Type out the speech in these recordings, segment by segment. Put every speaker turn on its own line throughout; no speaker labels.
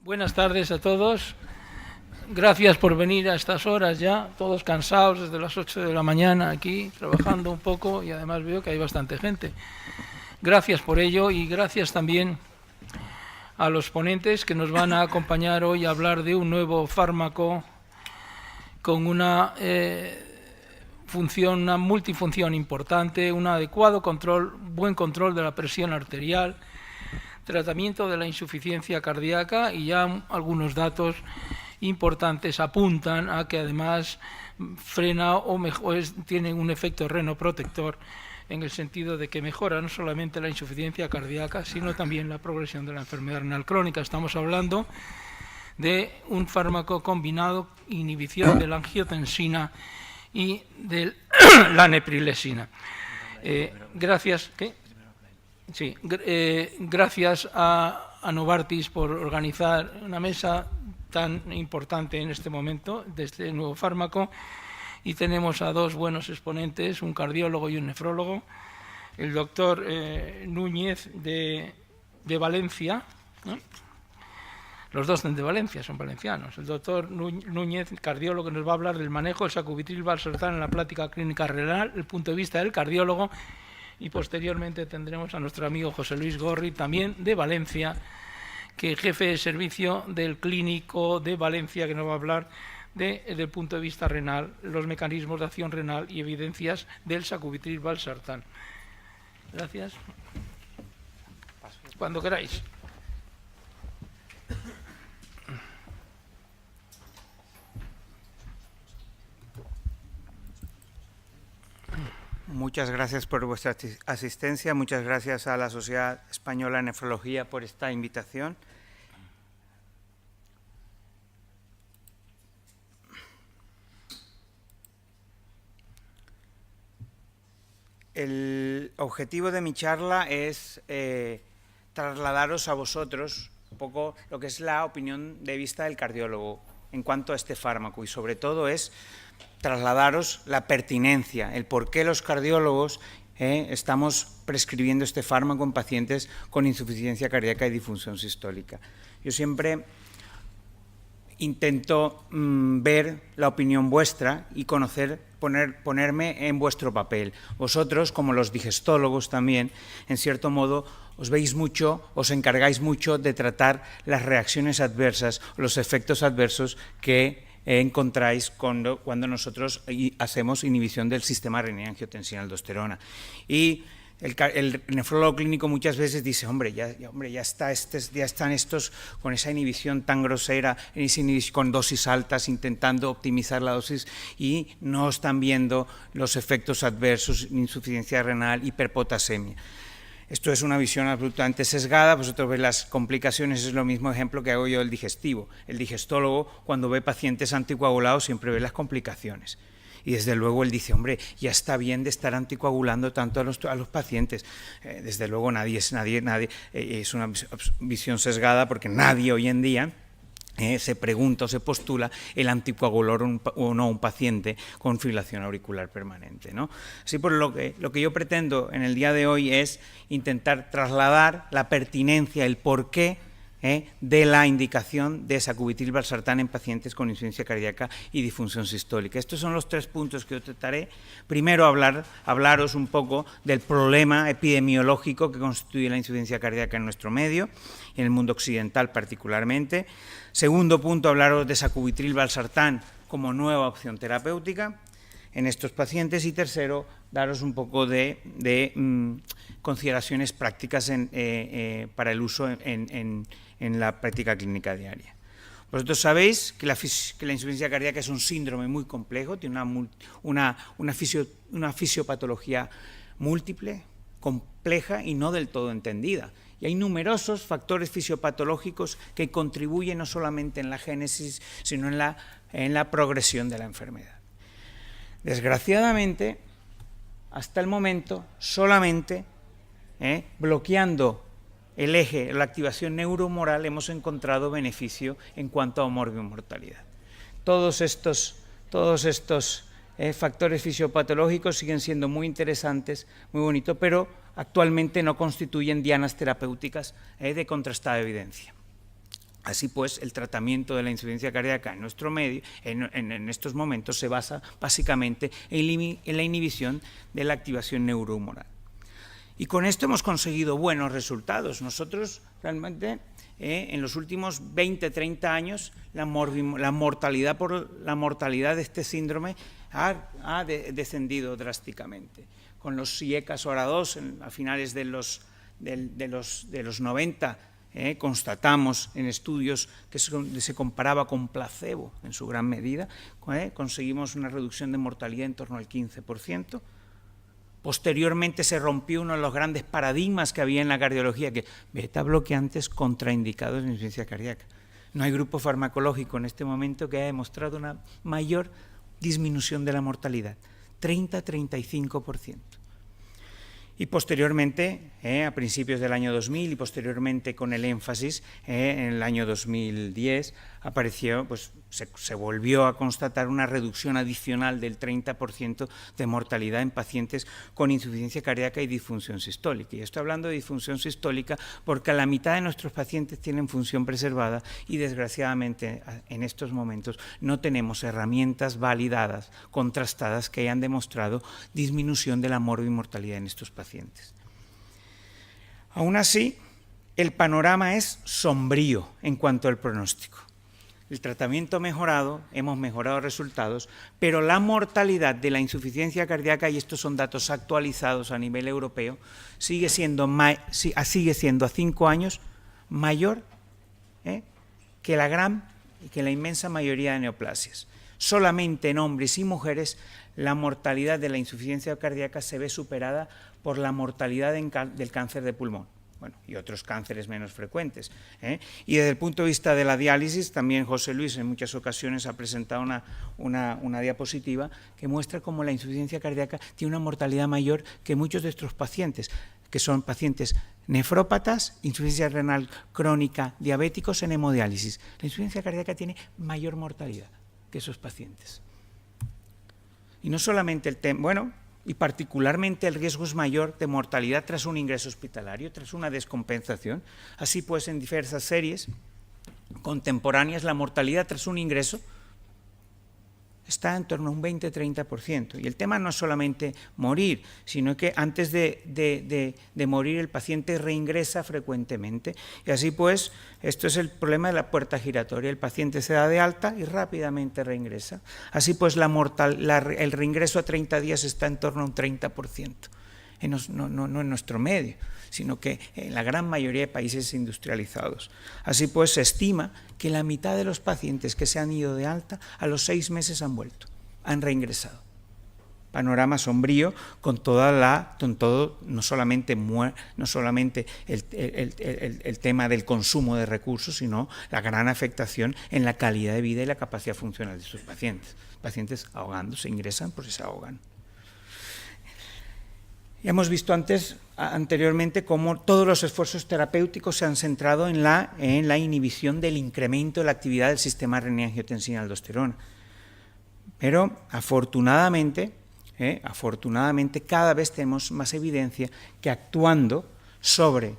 Buenas tardes a todos. Gracias por venir a estas horas ya, todos cansados desde las 8 de la mañana aquí, trabajando un poco y además veo que hay bastante gente. Gracias por ello y gracias también a los ponentes que nos van a acompañar hoy a hablar de un nuevo fármaco con una una multifunción importante, un adecuado control, buen control de la presión arterial, tratamiento de la insuficiencia cardíaca, y ya algunos datos importantes apuntan a que además frena o tiene un efecto renoprotector en el sentido de que mejora no solamente la insuficiencia cardíaca, sino también la progresión de la enfermedad renal crónica. Estamos hablando de un fármaco combinado, inhibición de la angiotensina y de la neprilesina. Gracias. ¿Qué? Sí, gracias a Novartis por organizar una mesa tan importante en este momento de este nuevo fármaco, y tenemos a dos buenos exponentes, un cardiólogo y un nefrólogo, el doctor Núñez de Valencia, ¿no? Los dos de Valencia, son valencianos. El doctor Núñez, cardiólogo, nos va a hablar del manejo del sacubitril/valsartán en la práctica clínica renal, el punto de vista del cardiólogo. Y posteriormente tendremos a nuestro amigo José Luis Gorri, también de Valencia, que es jefe de servicio del Clínico de Valencia, que nos va a hablar desde el punto de vista renal, los mecanismos de acción renal y evidencias del sacubitril/valsartán. Gracias. Cuando queráis.
Muchas gracias por vuestra asistencia, muchas gracias a la Sociedad Española de Nefrología por esta invitación. El objetivo de mi charla es trasladaros a vosotros un poco lo que es la opinión de vista del cardiólogo en cuanto a este fármaco, y sobre todo es trasladaros la pertinencia, el por qué los cardiólogos estamos prescribiendo este fármaco en pacientes con insuficiencia cardíaca y disfunción sistólica. Yo siempre intento ver la opinión vuestra y ponerme en vuestro papel. Vosotros, como los digestólogos también, en cierto modo, os veis mucho, os encargáis mucho de tratar las reacciones adversas, los efectos adversos que encontráis cuando nosotros hacemos inhibición del sistema renina-angiotensina-aldosterona. Y el nefrólogo clínico muchas veces dice, hombre, ya están estos con esa inhibición tan grosera, con dosis altas, intentando optimizar la dosis, y no están viendo los efectos adversos, insuficiencia renal, hiperpotasemia. Esto es una visión absolutamente sesgada. Vosotros veis las complicaciones, es lo mismo ejemplo que hago yo del digestivo. El digestólogo, cuando ve pacientes anticoagulados, siempre ve las complicaciones. Y desde luego él dice, hombre, ya está bien de estar anticoagulando tanto a los pacientes. Desde luego nadie es una visión sesgada, porque nadie hoy en día se pregunta o se postula el anticoagular o no un paciente con fibrilación auricular permanente, ¿no? Así por lo que yo pretendo en el día de hoy es intentar trasladar la pertinencia, el porqué de la indicación de sacubitril/valsartán en pacientes con insuficiencia cardíaca y disfunción sistólica. Estos son los 3 puntos que yo trataré. Primero, hablaros un poco del problema epidemiológico que constituye la insuficiencia cardíaca en nuestro medio, en el mundo occidental particularmente. Segundo punto, hablaros de sacubitril/valsartán como nueva opción terapéutica en estos pacientes. Y tercero, daros un poco de consideraciones prácticas para el uso en la práctica clínica diaria. Vosotros sabéis que la insuficiencia cardíaca es un síndrome muy complejo, tiene una fisiopatología múltiple, compleja y no del todo entendida. Y hay numerosos factores fisiopatológicos que contribuyen no solamente en la génesis, sino en la progresión de la enfermedad. Desgraciadamente, hasta el momento, solamente bloqueando el eje, la activación neurohumoral, hemos encontrado beneficio en cuanto a morbimortalidad. Todos estos factores fisiopatológicos siguen siendo muy interesantes, muy bonitos, pero actualmente no constituyen dianas terapéuticas de contrastada evidencia. Así pues, el tratamiento de la insuficiencia cardíaca en nuestro medio, en estos momentos, se basa básicamente en la inhibición de la activación neurohumoral. Y con esto hemos conseguido buenos resultados. Nosotros realmente en los últimos 20-30 años la mortalidad de este síndrome ha descendido drásticamente. Con los IECAS ORA2 a finales de los 90 constatamos en estudios que se comparaba con placebo en su gran medida, conseguimos una reducción de mortalidad en torno al 15%. Posteriormente se rompió uno de los grandes paradigmas que había en la cardiología, que beta bloqueantes contraindicados en insuficiencia cardíaca. No hay grupo farmacológico en este momento que haya demostrado una mayor disminución de la mortalidad, 30-35%. Y posteriormente, a principios del año 2000 y posteriormente con el énfasis, en el año 2010, apareció, pues se volvió a constatar una reducción adicional del 30% de mortalidad en pacientes con insuficiencia cardíaca y disfunción sistólica. Y estoy hablando de disfunción sistólica porque la mitad de nuestros pacientes tienen función preservada y desgraciadamente en estos momentos no tenemos herramientas validadas, contrastadas, que hayan demostrado disminución de la morbimortalidad en estos pacientes. Aún así, el panorama es sombrío en cuanto al pronóstico. El tratamiento ha mejorado, hemos mejorado resultados, pero la mortalidad de la insuficiencia cardíaca, y estos son datos actualizados a nivel europeo, sigue siendo a 5 años mayor que la inmensa mayoría de neoplasias. Solamente en hombres y mujeres la mortalidad de la insuficiencia cardíaca se ve superada por la mortalidad del cáncer de pulmón. Bueno, y otros cánceres menos frecuentes. Y desde el punto de vista de la diálisis, también José Luis en muchas ocasiones ha presentado una diapositiva que muestra cómo la insuficiencia cardíaca tiene una mortalidad mayor que muchos de estos pacientes, que son pacientes nefrópatas, insuficiencia renal crónica, diabéticos en hemodiálisis. La insuficiencia cardíaca tiene mayor mortalidad que esos pacientes. Y no solamente el tema, bueno, y particularmente el riesgo es mayor de mortalidad tras un ingreso hospitalario, tras una descompensación. Así pues, en diversas series contemporáneas, la mortalidad tras un ingreso está en torno a un 20-30%. Y el tema no es solamente morir, sino que antes de morir el paciente reingresa frecuentemente. Y así pues, esto es el problema de la puerta giratoria. El paciente se da de alta y rápidamente reingresa. Así pues, el reingreso a 30 días está en torno a un 30%. No en nuestro medio, sino que en la gran mayoría de países industrializados. Así pues, se estima que la mitad de los pacientes que se han ido de alta a los 6 meses han vuelto, han reingresado. Panorama sombrío con no solamente el tema del consumo de recursos, sino la gran afectación en la calidad de vida y la capacidad funcional de sus pacientes. Pacientes ahogándose, ingresan porque se ahogan. Ya hemos visto anteriormente cómo todos los esfuerzos terapéuticos se han centrado en la inhibición del incremento de la actividad del sistema renin-angiotensina-aldosterona. Pero afortunadamente cada vez tenemos más evidencia que actuando sobre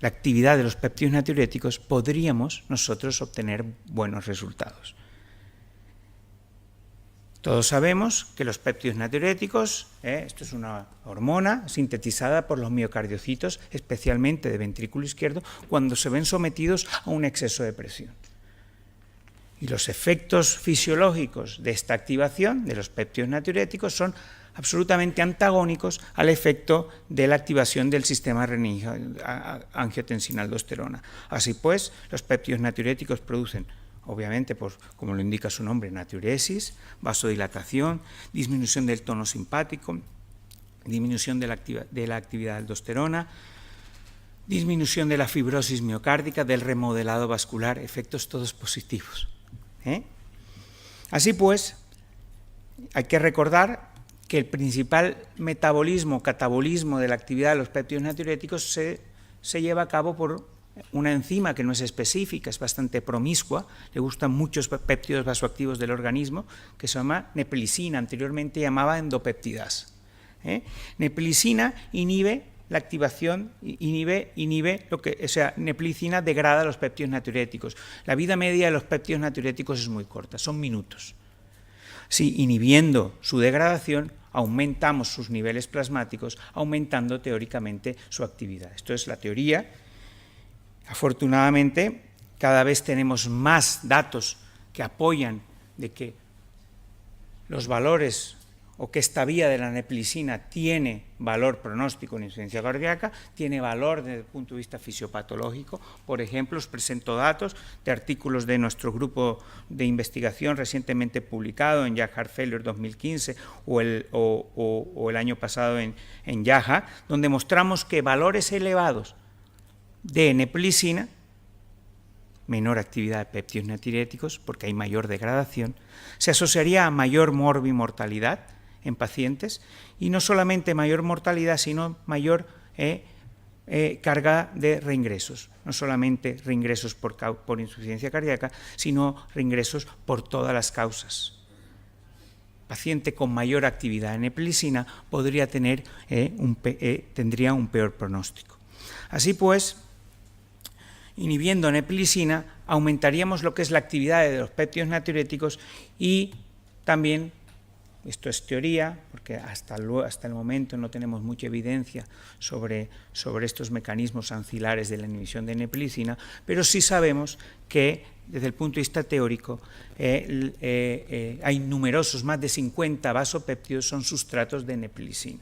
la actividad de los péptidos natriuréticos podríamos nosotros obtener buenos resultados. Todos sabemos que los péptidos natriuréticos, esto es una hormona sintetizada por los miocardiocitos, especialmente de ventrículo izquierdo, cuando se ven sometidos a un exceso de presión. Y los efectos fisiológicos de esta activación de los péptidos natriuréticos son absolutamente antagónicos al efecto de la activación del sistema renin-angiotensina-aldosterona. Así pues, los péptidos natriuréticos producen, obviamente, como lo indica su nombre, natriuresis, vasodilatación, disminución del tono simpático, disminución de la actividad de aldosterona, disminución de la fibrosis miocárdica, del remodelado vascular, efectos todos positivos. Así pues, hay que recordar que el principal catabolismo de la actividad de los péptidos natriuréticos se lleva a cabo por una enzima que no es específica, es bastante promiscua, le gustan muchos péptidos vasoactivos del organismo, que se llama neprilicina, anteriormente llamaba endopeptidasa. Neprilicina inhibe la activación, inhibe lo que, o sea, neplicina degrada los péptidos natriuréticos. La vida media de los péptidos natriuréticos es muy corta, son minutos. Si inhibiendo su degradación, aumentamos sus niveles plasmáticos, aumentando teóricamente su actividad. Esto es la teoría. Afortunadamente, cada vez tenemos más datos que apoyan de que los valores o que esta vía de la neplicina tiene valor pronóstico en insuficiencia cardíaca, tiene valor desde el punto de vista fisiopatológico. Por ejemplo, os presento datos de artículos de nuestro grupo de investigación recientemente publicado en JAG Heart Failure 2015 o el año pasado en JAHA, donde mostramos que valores elevados de neplicina, menor actividad de péptidos natriuréticos, porque hay mayor degradación, se asociaría a mayor morbimortalidad en pacientes, y no solamente mayor mortalidad, sino mayor carga de reingresos, no solamente reingresos por insuficiencia cardíaca, sino reingresos por todas las causas. Paciente con mayor actividad de neplicina podría tener, tendría un peor pronóstico. Así pues, inhibiendo neplicina, aumentaríamos lo que es la actividad de los péptidos natriuréticos y también, esto es teoría, porque hasta el momento no tenemos mucha evidencia sobre estos mecanismos ancilares de la inhibición de neplicina, pero sí sabemos que desde el punto de vista teórico hay numerosos, más de 50 vasopéptidos son sustratos de neplicina.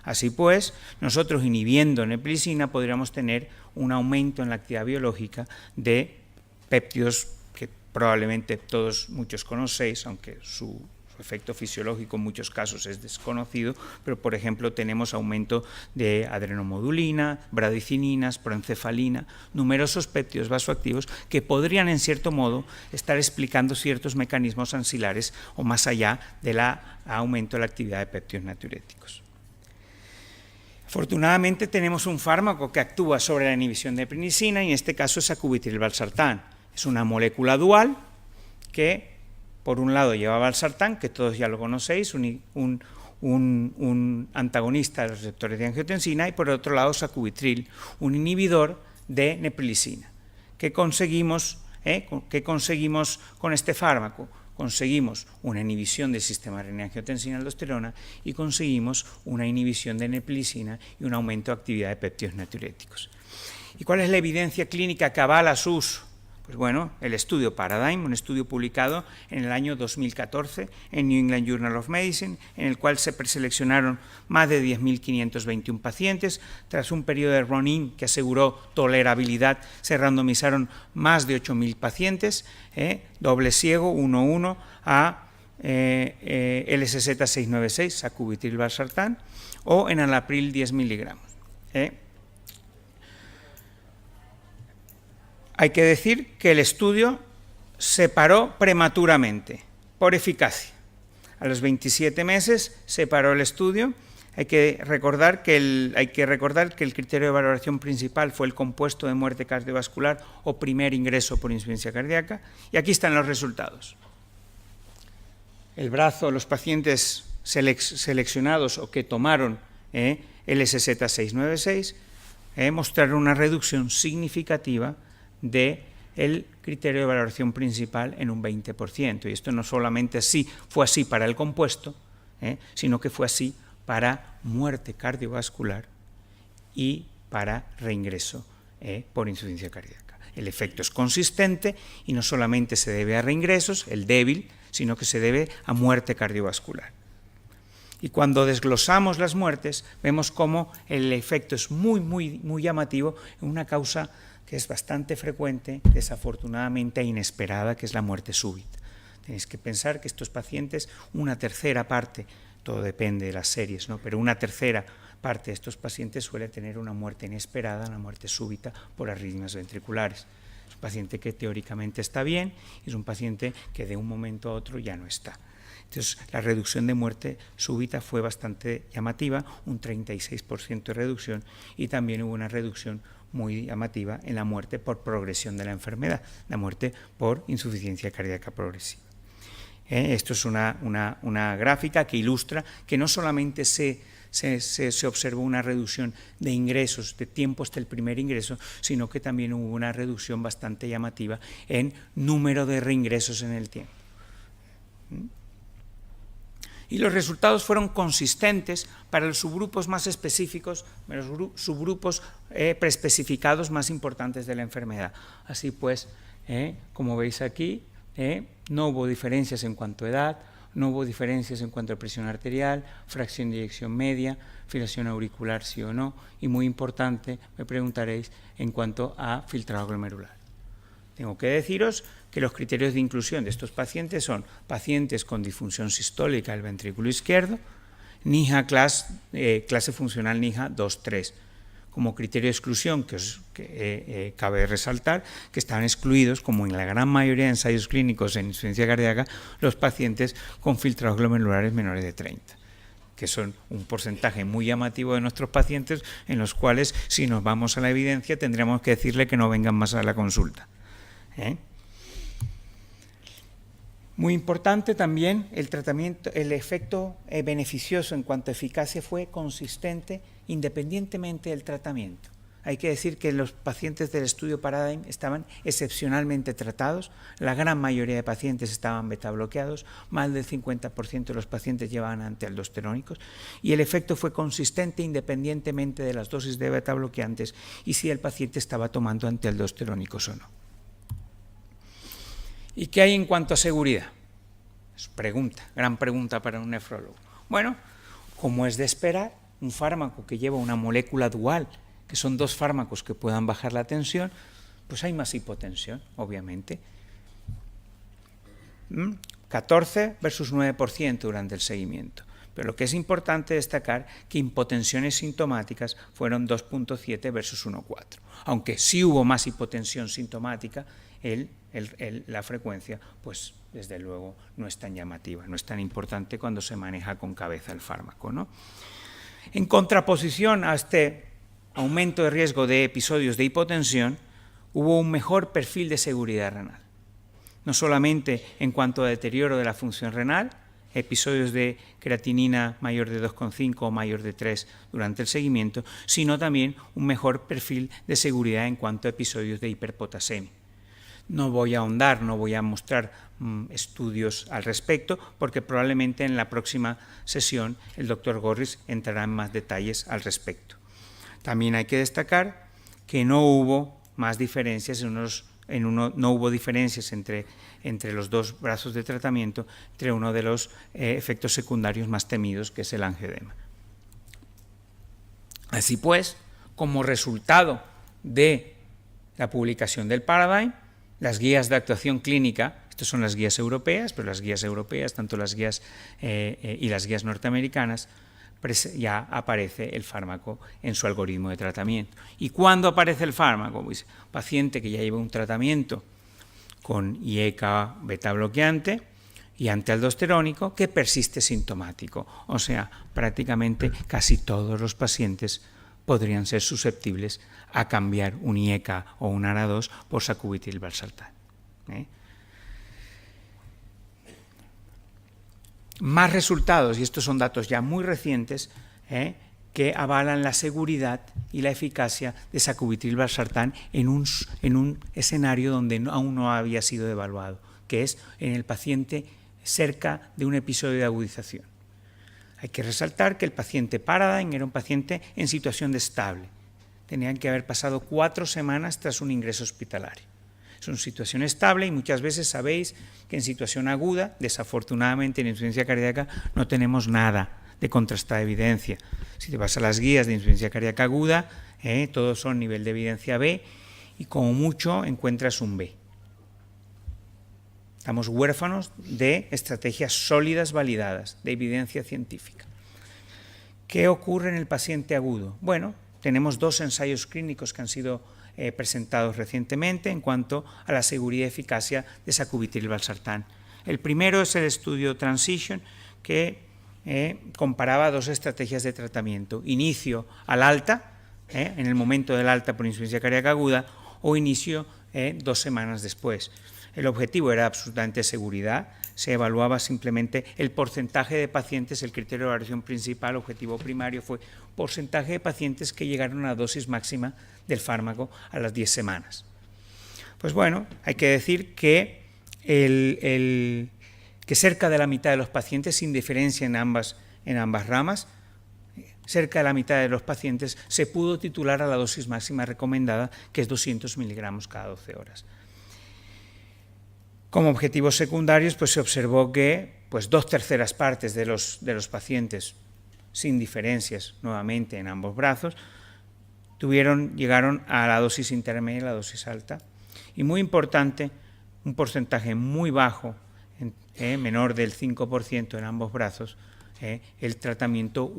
Así pues, nosotros inhibiendo neplicina podríamos tener un aumento en la actividad biológica de péptidos que probablemente muchos conocéis, aunque su efecto fisiológico en muchos casos es desconocido, pero por ejemplo tenemos aumento de adrenomodulina, bradicininas, proencefalina, numerosos péptidos vasoactivos que podrían en cierto modo estar explicando ciertos mecanismos ancilares o más allá del aumento de la actividad de péptidos natriuréticos. Afortunadamente tenemos un fármaco que actúa sobre la inhibición de neplicina y en este caso es sacubitril/valsartán. Es una molécula dual que por un lado lleva valsartán, que todos ya lo conocéis, un antagonista de los receptores de angiotensina, y por otro lado sacubitril, un inhibidor de neplicina. ¿Qué conseguimos con este fármaco? Conseguimos una inhibición del sistema renina-angiotensina-aldosterona y conseguimos una inhibición de neplicina y un aumento de actividad de péptidos natriuréticos. ¿Y cuál es la evidencia clínica que avala su uso? Pues bueno, el estudio Paradigm, un estudio publicado en el año 2014 en New England Journal of Medicine, en el cual se preseleccionaron más de 10.521 pacientes. Tras un periodo de run-in que aseguró tolerabilidad, se randomizaron más de 8.000 pacientes, doble ciego, 1:1, a LSZ696, sacubitril/valsartán, o enalapril 10 miligramos. Hay que decir que el estudio se paró prematuramente, por eficacia. A los 27 meses se paró el estudio. Hay que recordar que el criterio de valoración principal fue el compuesto de muerte cardiovascular o primer ingreso por insuficiencia cardíaca. Y aquí están los resultados. El brazo, los pacientes seleccionados o que tomaron LSZ696 mostraron una reducción significativa del criterio de valoración principal en un 20%. Y esto no solamente fue así para el compuesto, sino que fue así para muerte cardiovascular y para reingreso por insuficiencia cardíaca. El efecto es consistente y no solamente se debe a reingresos, el débil, sino que se debe a muerte cardiovascular. Y cuando desglosamos las muertes, vemos cómo el efecto es muy llamativo en una causa que es bastante frecuente, desafortunadamente inesperada, que es la muerte súbita. Tenéis que pensar que estos pacientes, una tercera parte, todo depende de las series, ¿no?, pero una tercera parte de estos pacientes suele tener una muerte inesperada, una muerte súbita por arritmias ventriculares. Es un paciente que teóricamente está bien y es un paciente que de un momento a otro ya no está. Entonces, la reducción de muerte súbita fue bastante llamativa, un 36% de reducción, y también hubo una reducción muy llamativa en la muerte por progresión de la enfermedad, la muerte por insuficiencia cardíaca progresiva. Esto es una gráfica que ilustra que no solamente se se observó una reducción de ingresos, de tiempo hasta el primer ingreso, sino que también hubo una reducción bastante llamativa en número de reingresos en el tiempo. Y los resultados fueron consistentes para los subgrupos más específicos, los subgrupos preespecificados más importantes de la enfermedad. Así pues, como veis aquí, no hubo diferencias en cuanto a edad, no hubo diferencias en cuanto a presión arterial, fracción de eyección media, filación auricular sí o no, y muy importante, me preguntaréis, en cuanto a filtrado glomerular. Tengo que deciros que los criterios de inclusión de estos pacientes son pacientes con disfunción sistólica del ventrículo izquierdo, NIHA clase funcional NIHA 2-3. Como criterio de exclusión, que cabe resaltar que están excluidos, como en la gran mayoría de ensayos clínicos en insuficiencia cardíaca, los pacientes con filtrados glomerulares menores de 30, que son un porcentaje muy llamativo de nuestros pacientes, en los cuales, si nos vamos a la evidencia, tendríamos que decirle que no vengan más a la consulta. Muy importante también el tratamiento, el efecto beneficioso en cuanto a eficacia fue consistente independientemente del tratamiento. Hay que decir que los pacientes del estudio Paradigm estaban excepcionalmente tratados, la gran mayoría de pacientes estaban beta bloqueados, más del 50% de los pacientes llevaban antialdosterónicos y el efecto fue consistente independientemente de las dosis de beta bloqueantes y si el paciente estaba tomando antialdosterónicos o no. ¿Y qué hay en cuanto a seguridad? Es pregunta, gran pregunta para un nefrólogo. Bueno, como es de esperar, un fármaco que lleva una molécula dual, que son dos fármacos que puedan bajar la tensión, pues hay más hipotensión, obviamente. 14 versus 9% durante el seguimiento. Pero lo que es importante destacar que hipotensiones sintomáticas fueron 2.7 versus 1.4. Aunque sí hubo más hipotensión sintomática, la frecuencia, pues desde luego no es tan llamativa, no es tan importante cuando se maneja con cabeza el fármaco, ¿no? En contraposición a este aumento de riesgo de episodios de hipotensión, hubo un mejor perfil de seguridad renal. No solamente en cuanto a deterioro de la función renal, episodios de creatinina mayor de 2,5 o mayor de 3 durante el seguimiento, sino también un mejor perfil de seguridad en cuanto a episodios de hiperpotasemia. No voy a ahondar, no voy a mostrar estudios al respecto, porque probablemente en la próxima sesión el doctor Gorris entrará en más detalles al respecto. También hay que destacar que no hubo más diferencias no hubo diferencias entre los dos brazos de tratamiento, entre uno de los efectos secundarios más temidos, que es el angioedema. Así pues, como resultado de la publicación del Paradigm, las guías de actuación clínica, estas son las guías europeas, pero las guías europeas, tanto las guías y las guías norteamericanas, ya aparece el fármaco en su algoritmo de tratamiento. ¿Y cuándo aparece el fármaco? Pues paciente que ya lleva un tratamiento con IECA beta bloqueante y antialdosterónico que persiste sintomático. O sea, prácticamente casi todos los pacientes podrían ser susceptibles a cambiar un IECA o un ARA2 por sacubitril/valsartán. Más resultados, y estos son datos ya muy recientes, que avalan la seguridad y la eficacia de sacubitril/valsartán en un escenario donde aún no había sido evaluado, que es en el paciente cerca de un episodio de agudización. Hay que resaltar que el paciente Paradigm era un paciente en situación de estable. Tenían que haber pasado 4 semanas tras un ingreso hospitalario. Es una situación estable y muchas veces sabéis que en situación aguda, desafortunadamente en insuficiencia cardíaca, no tenemos nada de contrastada evidencia. Si te vas a las guías de insuficiencia cardíaca aguda, todos son nivel de evidencia B y como mucho encuentras un B. Estamos huérfanos de estrategias sólidas validadas, de evidencia científica. ¿Qué ocurre en el paciente agudo? Bueno, tenemos 2 ensayos clínicos que han sido presentados recientemente en cuanto a la seguridad y eficacia de sacubitril/valsartán. El primero es el estudio Transition, que comparaba 2 estrategias de tratamiento: inicio al alta, en el momento del alta por insuficiencia cardíaca aguda, o inicio 2 semanas después. El objetivo era absolutamente seguridad, se evaluaba simplemente el porcentaje de pacientes, el criterio de evaluación principal, objetivo primario fue porcentaje de pacientes que llegaron a la dosis máxima del fármaco a las 10 semanas. Pues bueno, hay que decir que, que cerca de la mitad de los pacientes, sin diferencia en ambas ramas, cerca de la mitad de los pacientes se pudo titular a la dosis máxima recomendada, que es 200 miligramos cada 12 horas. Como objetivos secundarios, pues se observó que pues 2/3 partes de los pacientes, sin diferencias nuevamente en ambos brazos, llegaron a la dosis intermedia y la dosis alta. Y muy importante, un porcentaje muy bajo, menor del 5% en ambos brazos, el tratamiento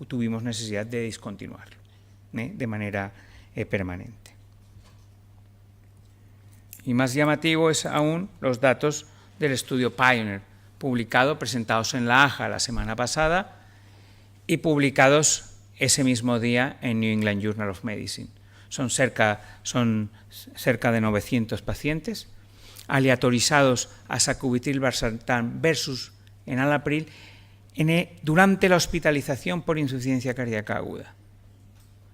tuvimos necesidad de discontinuarlo de manera permanente. Y más llamativo es aún los datos del estudio Pioneer, presentados en la AJA la semana pasada y publicados ese mismo día en New England Journal of Medicine. Son cerca de 900 pacientes, aleatorizados a sacubitril/valsartán versus enalapril durante la hospitalización por insuficiencia cardíaca aguda.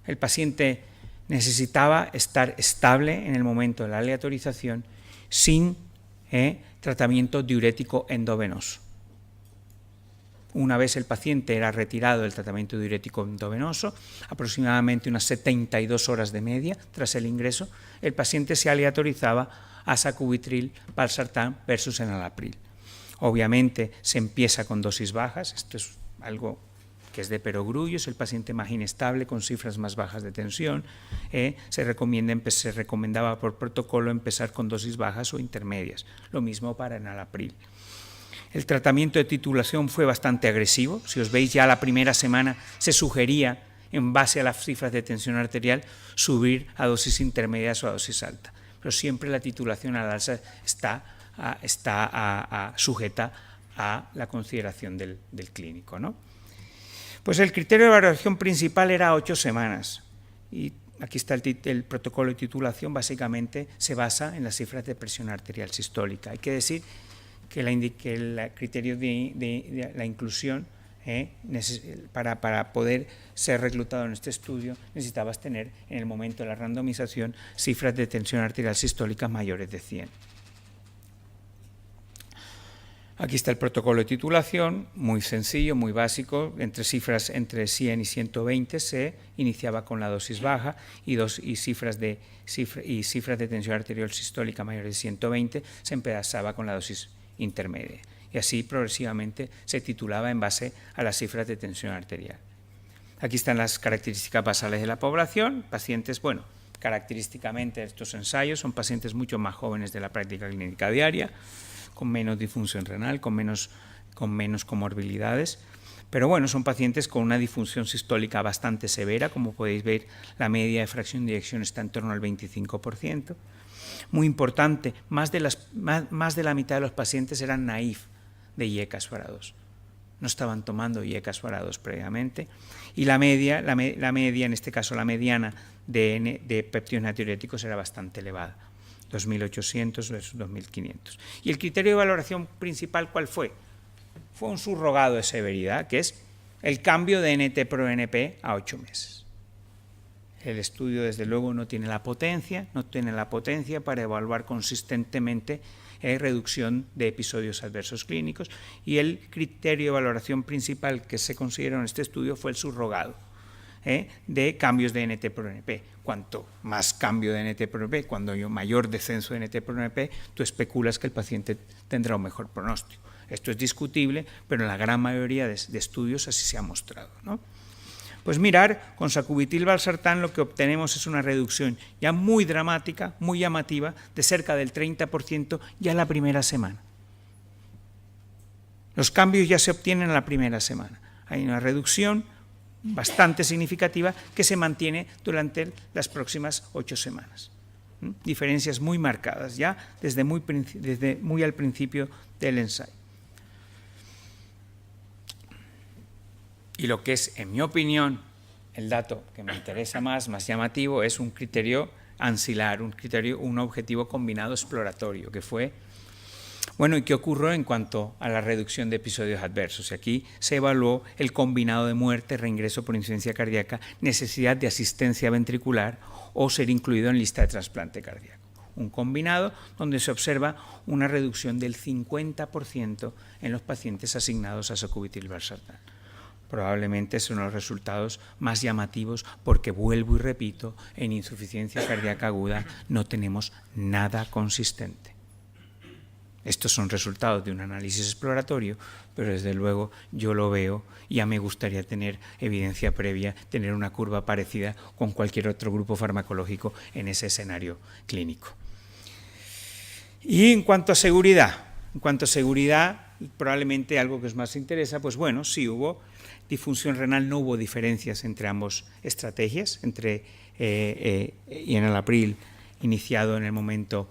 El paciente necesitaba estar estable en el momento de la aleatorización sin tratamiento diurético endovenoso. Una vez el paciente era retirado del tratamiento diurético endovenoso, aproximadamente unas 72 horas de media tras el ingreso, el paciente se aleatorizaba a sacubitril, valsartán versus enalapril. Obviamente se empieza con dosis bajas, esto es algo que es de perogrullo, es el paciente más inestable con cifras más bajas de tensión, se recomendaba por protocolo empezar con dosis bajas o intermedias, lo mismo para enalapril. El tratamiento de titulación fue bastante agresivo, si os veis ya la primera semana se sugería, en base a las cifras de tensión arterial, subir a dosis intermedias o a dosis alta, pero siempre la titulación al alza está sujeta a la consideración del clínico, ¿no? Pues el criterio de evaluación principal era 8 semanas y aquí está el protocolo de titulación, básicamente se basa en las cifras de presión arterial sistólica. Hay que decir que el criterio de la inclusión para poder ser reclutado en este estudio necesitabas tener en el momento de la randomización cifras de tensión arterial sistólica mayores de 100. Aquí está el protocolo de titulación, muy sencillo, muy básico, entre cifras entre 100 y 120 se iniciaba con la dosis baja y cifras de tensión arterial sistólica mayores de 120 se empezaba con la dosis intermedia. Y así progresivamente se titulaba en base a las cifras de tensión arterial. Aquí están las características basales de la población, pacientes, bueno, característicamente estos ensayos son pacientes mucho más jóvenes de la práctica clínica diaria, con menos disfunción renal, con menos comorbilidades, pero bueno, son pacientes con una disfunción sistólica bastante severa, como podéis ver, la media de fracción de eyección está en torno al 25%. Muy importante, más de la mitad de los pacientes eran naïf de IECAS/FARA2, no estaban tomando IECAS/FARA2 previamente, y la media, en este caso la mediana de péptidos natriuréticos era bastante elevada. 2.800 versus 2.500. Y el criterio de valoración principal, ¿cuál fue? Fue un subrogado de severidad, que es el cambio de NT-proBNP a 8 meses. El estudio, desde luego, no tiene la potencia para evaluar consistentemente reducción de episodios adversos clínicos, y el criterio de valoración principal que se consideró en este estudio fue el subrogado de cambios de NT-proBNP. Cuanto más cambio de NT-proBNP, cuando hay mayor descenso de NT-proBNP, tú especulas que el paciente tendrá un mejor pronóstico. Esto es discutible, pero en la gran mayoría de estudios así se ha mostrado, ¿no? Pues mirar, con sacubitril/valsartán lo que obtenemos es una reducción ya muy dramática, muy llamativa, de cerca del 30% ya la primera semana. Los cambios ya se obtienen en la primera semana. Hay una reducción bastante significativa que se mantiene durante las próximas 8 semanas. Diferencias muy marcadas ya desde muy al principio del ensayo. Y lo que es, en mi opinión, el dato que me interesa más llamativo, es un criterio ancilar, un objetivo combinado exploratorio, que fue, bueno, ¿y qué ocurrió en cuanto a la reducción de episodios adversos? Y aquí se evaluó el combinado de muerte, reingreso por insuficiencia cardíaca, necesidad de asistencia ventricular o ser incluido en lista de trasplante cardíaco. Un combinado donde se observa una reducción del 50% en los pacientes asignados a sacubitril/valsartán. Probablemente son los resultados más llamativos porque, vuelvo y repito, en insuficiencia cardíaca aguda no tenemos nada consistente. Estos son resultados de un análisis exploratorio, pero desde luego yo lo veo y ya me gustaría tener evidencia previa, tener una curva parecida con cualquier otro grupo farmacológico en ese escenario clínico. Y en cuanto a seguridad, y probablemente algo que os más interesa, pues bueno, sí hubo disfunción renal, no hubo diferencias entre ambas estrategias, y en el abril iniciado en el momento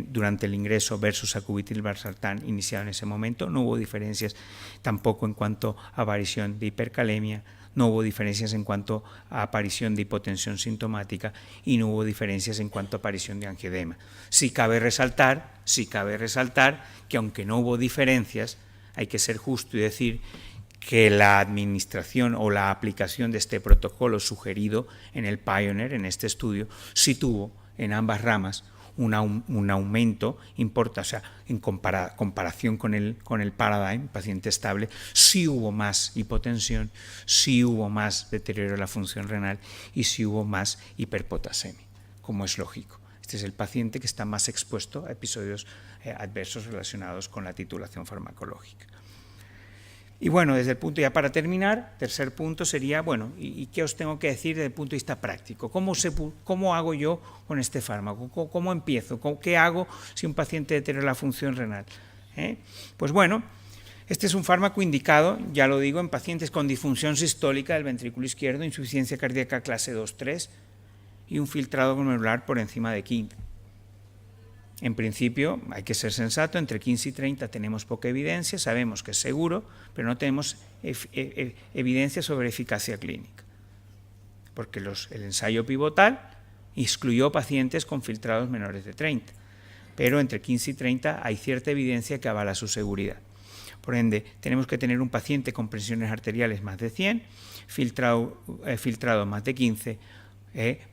durante el ingreso versus sacubitril/valsartán iniciado en ese momento, no hubo diferencias tampoco en cuanto a aparición de hipercalemia, no hubo diferencias en cuanto a aparición de hipotensión sintomática y no hubo diferencias en cuanto a aparición de angioedema. Sí cabe resaltar que aunque no hubo diferencias, hay que ser justo y decir que la administración o la aplicación de este protocolo sugerido en el Pioneer, en este estudio, sí tuvo en ambas ramas un aumento importante, o sea, en comparación con el Paradigm, paciente estable, sí hubo más hipotensión, sí hubo más deterioro de la función renal y sí hubo más hiperpotasemia, como es lógico. Este es el paciente que está más expuesto a episodios adversos relacionados con la titulación farmacológica. Y bueno, desde el punto, ya para terminar, tercer punto sería, bueno, ¿y qué os tengo que decir desde el punto de vista práctico? ¿Cómo hago yo con este fármaco? ¿Cómo empiezo? ¿Qué hago si un paciente deteriora la función renal? Pues bueno, este es un fármaco indicado, ya lo digo, en pacientes con disfunción sistólica del ventrículo izquierdo, insuficiencia cardíaca clase 2-3 y un filtrado glomerular por encima de 15. En principio, hay que ser sensato, entre 15 y 30 tenemos poca evidencia, sabemos que es seguro, pero no tenemos evidencia sobre eficacia clínica, porque el ensayo pivotal excluyó pacientes con filtrados menores de 30, pero entre 15 y 30 hay cierta evidencia que avala su seguridad. Por ende, tenemos que tener un paciente con presiones arteriales más de 100, filtrado más de 15,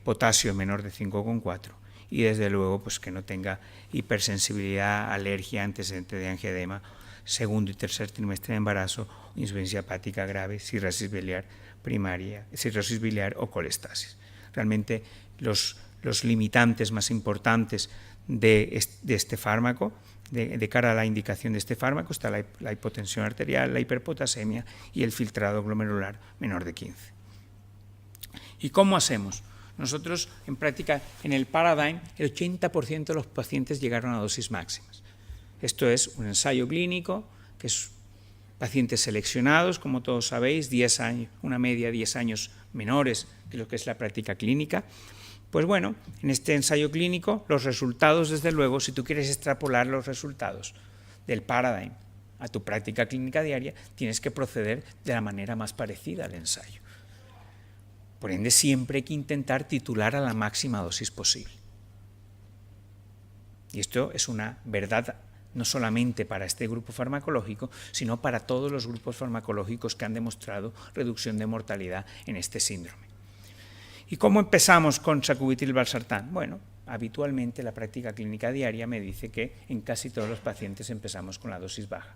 potasio menor de 5,4. Y desde luego pues que no tenga hipersensibilidad, alergia, antecedente de angioedema, segundo y tercer trimestre de embarazo, insuficiencia hepática grave, cirrosis biliar primaria, cirrosis biliar o colestasis. Realmente los limitantes más importantes de este fármaco, de cara a la indicación de este fármaco, está la hipotensión arterial, la hiperpotasemia y el filtrado glomerular menor de 15. ¿Y cómo hacemos? Nosotros, en práctica, en el Paradigm, el 80% de los pacientes llegaron a dosis máximas. Esto es un ensayo clínico, que es pacientes seleccionados, como todos sabéis, 10 años, una media 10 años menores que lo que es la práctica clínica. Pues bueno, en este ensayo clínico, los resultados, desde luego, si tú quieres extrapolar los resultados del Paradigm a tu práctica clínica diaria, tienes que proceder de la manera más parecida al ensayo. Por ende, siempre hay que intentar titular a la máxima dosis posible. Y esto es una verdad no solamente para este grupo farmacológico, sino para todos los grupos farmacológicos que han demostrado reducción de mortalidad en este síndrome. ¿Y cómo empezamos con sacubitril/valsartán? Bueno, habitualmente la práctica clínica diaria me dice que en casi todos los pacientes empezamos con la dosis baja.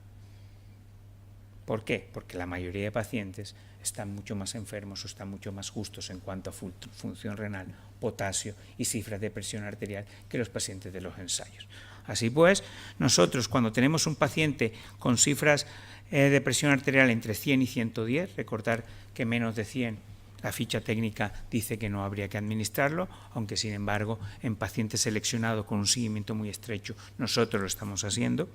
¿Por qué? Porque la mayoría de pacientes están mucho más enfermos o están mucho más justos en cuanto a función renal, potasio y cifras de presión arterial que los pacientes de los ensayos. Así pues, nosotros cuando tenemos un paciente con cifras de presión arterial entre 100 y 110, recordar que menos de 100 la ficha técnica dice que no habría que administrarlo, aunque sin embargo en pacientes seleccionados con un seguimiento muy estrecho nosotros lo estamos haciendo.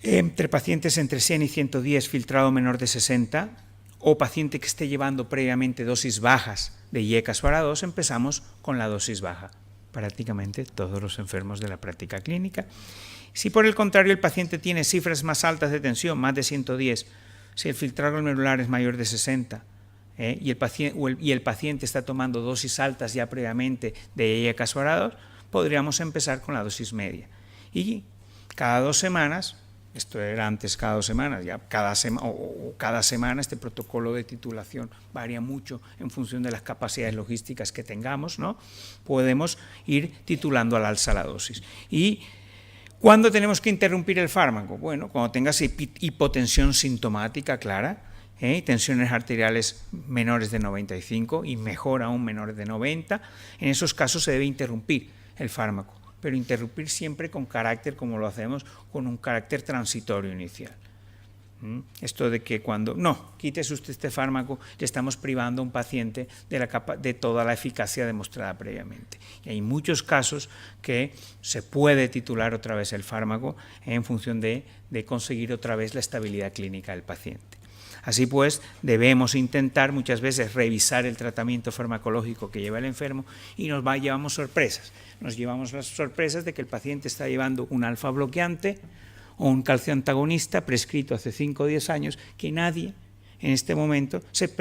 Entre pacientes entre 100 y 110, filtrado menor de 60, o paciente que esté llevando previamente dosis bajas de IECAS/PARA2, empezamos con la dosis baja. Prácticamente todos los enfermos de la práctica clínica. Si por el contrario el paciente tiene cifras más altas de tensión, más de 110, si el filtrado glomerular es mayor de 60, y el paciente está tomando dosis altas ya previamente de EIA-casoarados, podríamos empezar con la dosis media. Y cada 2 semanas, esto era antes cada 2 semanas, ya cada semana este protocolo de titulación varía mucho en función de las capacidades logísticas que tengamos, ¿no? Podemos ir titulando al alza la dosis. ¿Y cuándo tenemos que interrumpir el fármaco? Bueno, cuando tengas hipotensión sintomática clara, tensiones arteriales menores de 95 y mejor aún menores de 90, en esos casos se debe interrumpir el fármaco, pero interrumpir siempre con carácter, como lo hacemos, con un carácter transitorio inicial. Esto de que cuando, no, quítese usted este fármaco, le estamos privando a un paciente de toda la eficacia demostrada previamente. Y hay muchos casos que se puede titular otra vez el fármaco en función de conseguir otra vez la estabilidad clínica del paciente. Así pues, debemos intentar muchas veces revisar el tratamiento farmacológico que lleva el enfermo y llevamos sorpresas. Nos llevamos las sorpresas de que el paciente está llevando un alfa bloqueante o un calcio antagonista prescrito hace 5 o 10 años que nadie en este momento se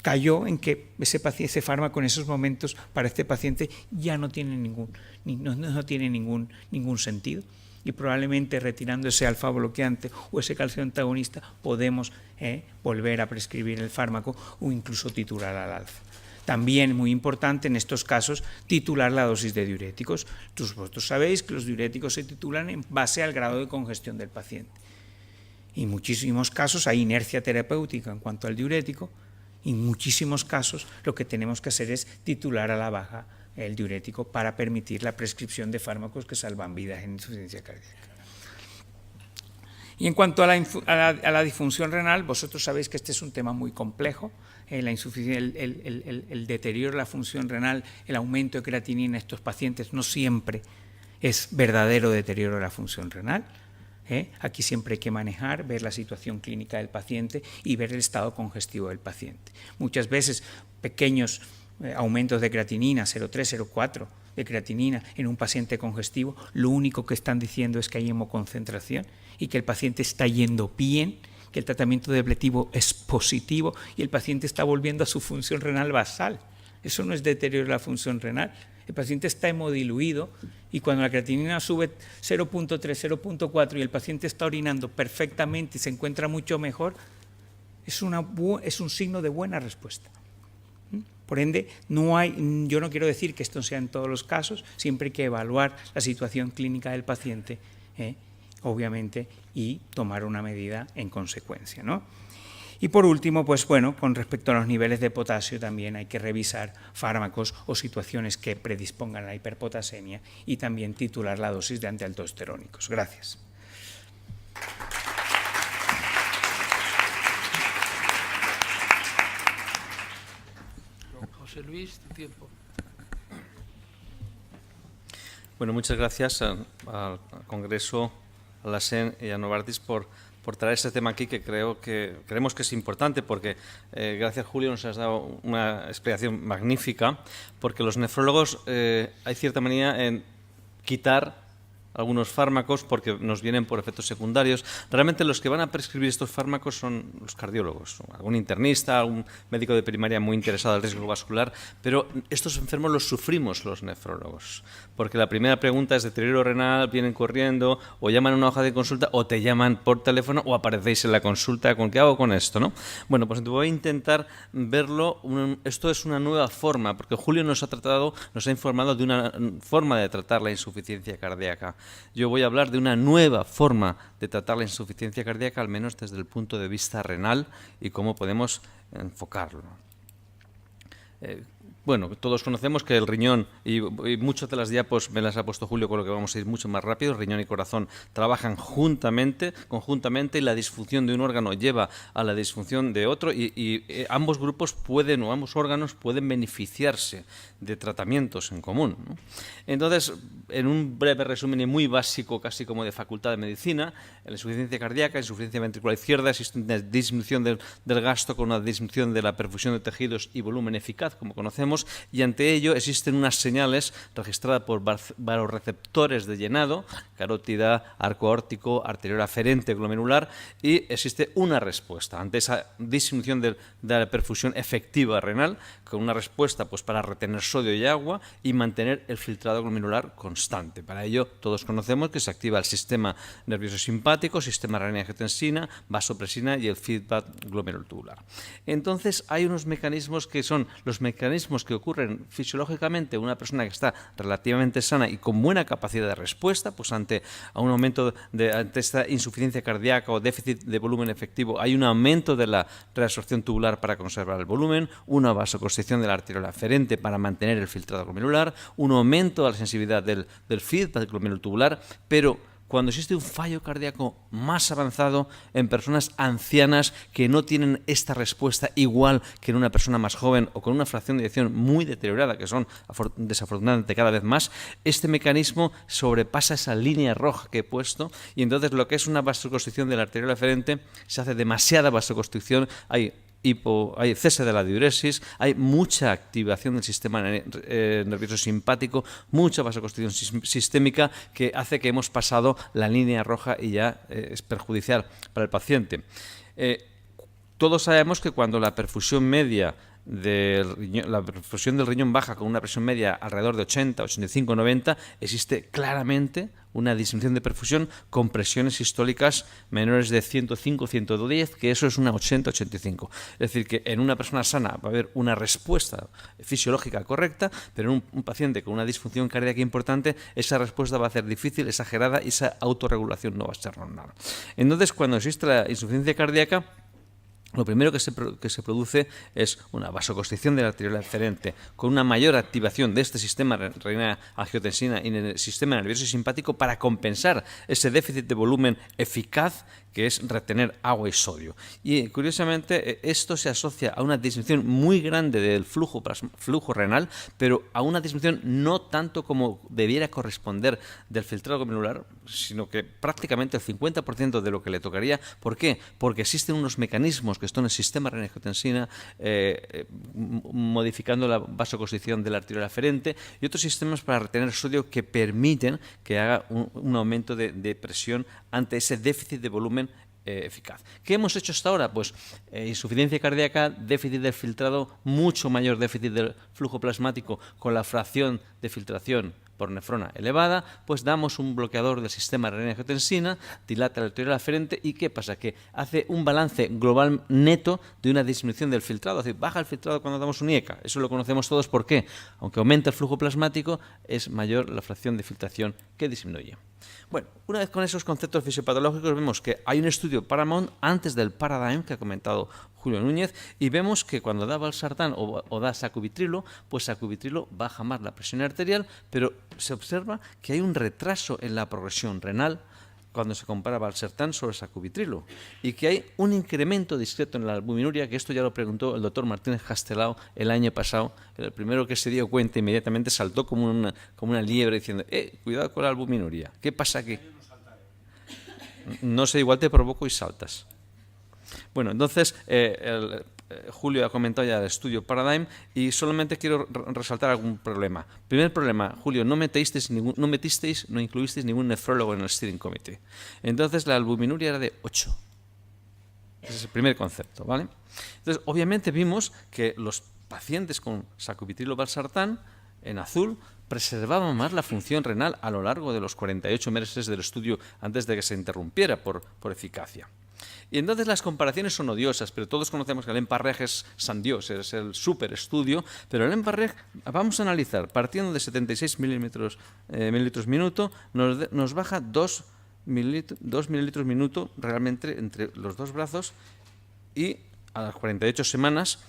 cayó en que ese fármaco en esos momentos para este paciente ya no tiene ningún sentido. Y probablemente retirando ese alfa bloqueante o ese calcio antagonista podemos volver a prescribir el fármaco o incluso titular al alza. También muy importante en estos casos titular la dosis de diuréticos. Vosotros sabéis que los diuréticos se titulan en base al grado de congestión del paciente. Y en muchísimos casos hay inercia terapéutica en cuanto al diurético y en muchísimos casos lo que tenemos que hacer es titular a la baja el diurético para permitir la prescripción de fármacos que salvan vidas en insuficiencia cardíaca. Y en cuanto a la disfunción renal, vosotros sabéis que este es un tema muy complejo, el deterioro de la función renal, el aumento de creatinina en estos pacientes no siempre es verdadero deterioro de la función renal. Aquí siempre hay que manejar, ver la situación clínica del paciente y ver el estado congestivo del paciente. Muchas veces pequeños aumentos de creatinina, 0,3, 0,4 de creatinina en un paciente congestivo, lo único que están diciendo es que hay hemoconcentración y que el paciente está yendo bien, que el tratamiento depletivo es positivo y el paciente está volviendo a su función renal basal. Eso no es deterioro de la función renal. El paciente está hemodiluido y cuando la creatinina sube 0,3, 0,4 y el paciente está orinando perfectamente y se encuentra mucho mejor, es un signo de buena respuesta. Por ende, yo no quiero decir que esto sea en todos los casos, siempre hay que evaluar la situación clínica del paciente, obviamente, y tomar una medida en consecuencia, ¿no? Y por último, pues bueno, con respecto a los niveles de potasio también hay que revisar fármacos o situaciones que predispongan a la hiperpotasemia y también titular la dosis de antialdosterónicos. Gracias.
José Luis, tu tiempo.
Bueno, muchas gracias al Congreso, a la SEN y a Novartis por traer este tema aquí que creemos que es importante porque gracias Julio nos has dado una explicación magnífica porque los nefrólogos hay cierta manía en quitar algunos fármacos porque nos vienen por efectos secundarios. Realmente los que van a prescribir estos fármacos son los cardiólogos, algún internista, algún médico de primaria muy interesado en el riesgo vascular, pero estos enfermos los sufrimos los nefrólogos, porque la primera pregunta es deterioro renal, vienen corriendo, o llaman a una hoja de consulta, o te llaman por teléfono, o aparecéis en la consulta, ¿con qué hago con esto? ¿No? Bueno, pues voy a intentar verlo, esto es una nueva forma, porque Julio nos ha informado de una forma de tratar la insuficiencia cardíaca. Yo voy a hablar de una nueva forma de tratar la insuficiencia cardíaca, al menos desde el punto de vista renal y cómo podemos enfocarlo. Bueno, todos conocemos que el riñón, y muchas de las diapos me las ha puesto Julio, con lo que vamos a ir mucho más rápido, riñón y corazón trabajan conjuntamente, y la disfunción de un órgano lleva a la disfunción de otro, y ambos grupos ambos órganos pueden beneficiarse de tratamientos en común, ¿no? Entonces, en un breve resumen y muy básico, casi como de facultad de medicina, en la insuficiencia cardíaca, insuficiencia ventricular izquierda, existe una disminución del gasto con una disminución de la perfusión de tejidos y volumen eficaz, como conocemos, y ante ello existen unas señales registradas por vasoreceptores de llenado, carótida, arco aórtico, arteriol aferente, glomerular, y existe una respuesta ante esa disminución de la perfusión efectiva renal, con una respuesta pues, para retener sodio y agua y mantener el filtrado glomerular constante. Para ello, todos conocemos que se activa el sistema nervioso simpático, sistema renina-angiotensina, vasopresina y el feedback glomerular. Entonces, hay unos mecanismos que son los mecanismos que ocurren fisiológicamente en una persona que está relativamente sana y con buena capacidad de respuesta, pues ante un aumento ante esta insuficiencia cardíaca o déficit de volumen efectivo, hay un aumento de la reabsorción tubular para conservar el volumen, una vasoconstricción de la arteriol aferente para mantener el filtrado glomerular, un aumento de la sensibilidad del feedback glomerular, pero cuando existe un fallo cardíaco más avanzado en personas ancianas que no tienen esta respuesta igual que en una persona más joven o con una fracción de eyección muy deteriorada, que son desafortunadamente cada vez más, este mecanismo sobrepasa esa línea roja que he puesto y entonces lo que es una vasoconstricción de la arteriol aferente se hace demasiada vasoconstricción, hay cese de la diuresis, hay mucha activación del sistema nervioso simpático, mucha vasoconstricción sistémica que hace que hemos pasado la línea roja y ya es perjudicial para el paciente. Todos sabemos que cuando la perfusión media la perfusión del riñón baja con una presión media alrededor de 80, 85, 90, existe claramente una disminución de perfusión con presiones sistólicas menores de 105, 110, que eso es una 80, 85. Es decir, que en una persona sana va a haber una respuesta fisiológica correcta, pero en un paciente con una disfunción cardíaca importante, esa respuesta va a ser difícil, exagerada y esa autorregulación no va a ser normal. Entonces, cuando existe la insuficiencia cardíaca, lo primero que se produce es una vasoconstricción de la arteriol aferente con una mayor activación de este sistema renina-angiotensina y en el sistema nervioso simpático para compensar ese déficit de volumen eficaz que es retener agua y sodio. Y curiosamente esto se asocia a una disminución muy grande del flujo renal, pero a una disminución no tanto como debiera corresponder del filtrado glomerular, sino que prácticamente el 50% de lo que le tocaría. ¿Por qué? Porque existen unos mecanismos que están en el sistema renina-angiotensina modificando la vasoconstricción de la arteriol aferente y otros sistemas para retener sodio que permiten que haga un aumento de presión ante ese déficit de volumen eficaz. ¿Qué hemos hecho hasta ahora? Pues insuficiencia cardíaca, déficit del filtrado, mucho mayor déficit del flujo plasmático con la fracción de filtración por nefrona elevada, pues damos un bloqueador del sistema renina-angiotensina, dilata la arteriol aferente y ¿qué pasa? Que hace un balance global neto de una disminución del filtrado, es decir, baja el filtrado cuando damos un IECA, eso lo conocemos todos. ¿Por qué? Aunque aumenta el flujo plasmático, es mayor la fracción de filtración que disminuye. Bueno, una vez con esos conceptos fisiopatológicos vemos que hay un estudio Paramount antes del Paradigm que ha comentado Julio Núñez y vemos que cuando da valsartán o da sacubitrilo, pues sacubitrilo baja más la presión arterial, pero se observa que hay un retraso en la progresión renal cuando se compara valsartán sobre sacubitrilo y que hay un incremento discreto en la albuminuria, que esto ya lo preguntó el doctor Martínez Castelao el año pasado, el primero que se dio cuenta inmediatamente saltó como una liebre diciendo cuidado con la albuminuria, ¿qué pasa aquí? No sé, igual te provoco y saltas. Bueno, entonces Julio ha comentado ya el estudio Paradigm y solamente quiero resaltar algún problema. Primer problema, Julio, no incluisteis ningún nefrólogo en el steering committee. Entonces la albuminuria era de 8. Ese es el primer concepto, ¿vale? Entonces, obviamente vimos que los pacientes con sacubitrilo valsartán en azul preservaban más la función renal a lo largo de los 48 meses del estudio antes de que se interrumpiera por eficacia. Y entonces las comparaciones son odiosas, pero todos conocemos que el EMPA-REG es San Dios, es el super estudio, pero el EMPA-REG vamos a analizar, partiendo de 76 mililitros minuto, nos baja 2 mililitros minuto realmente entre los dos brazos y a las 48 semanas,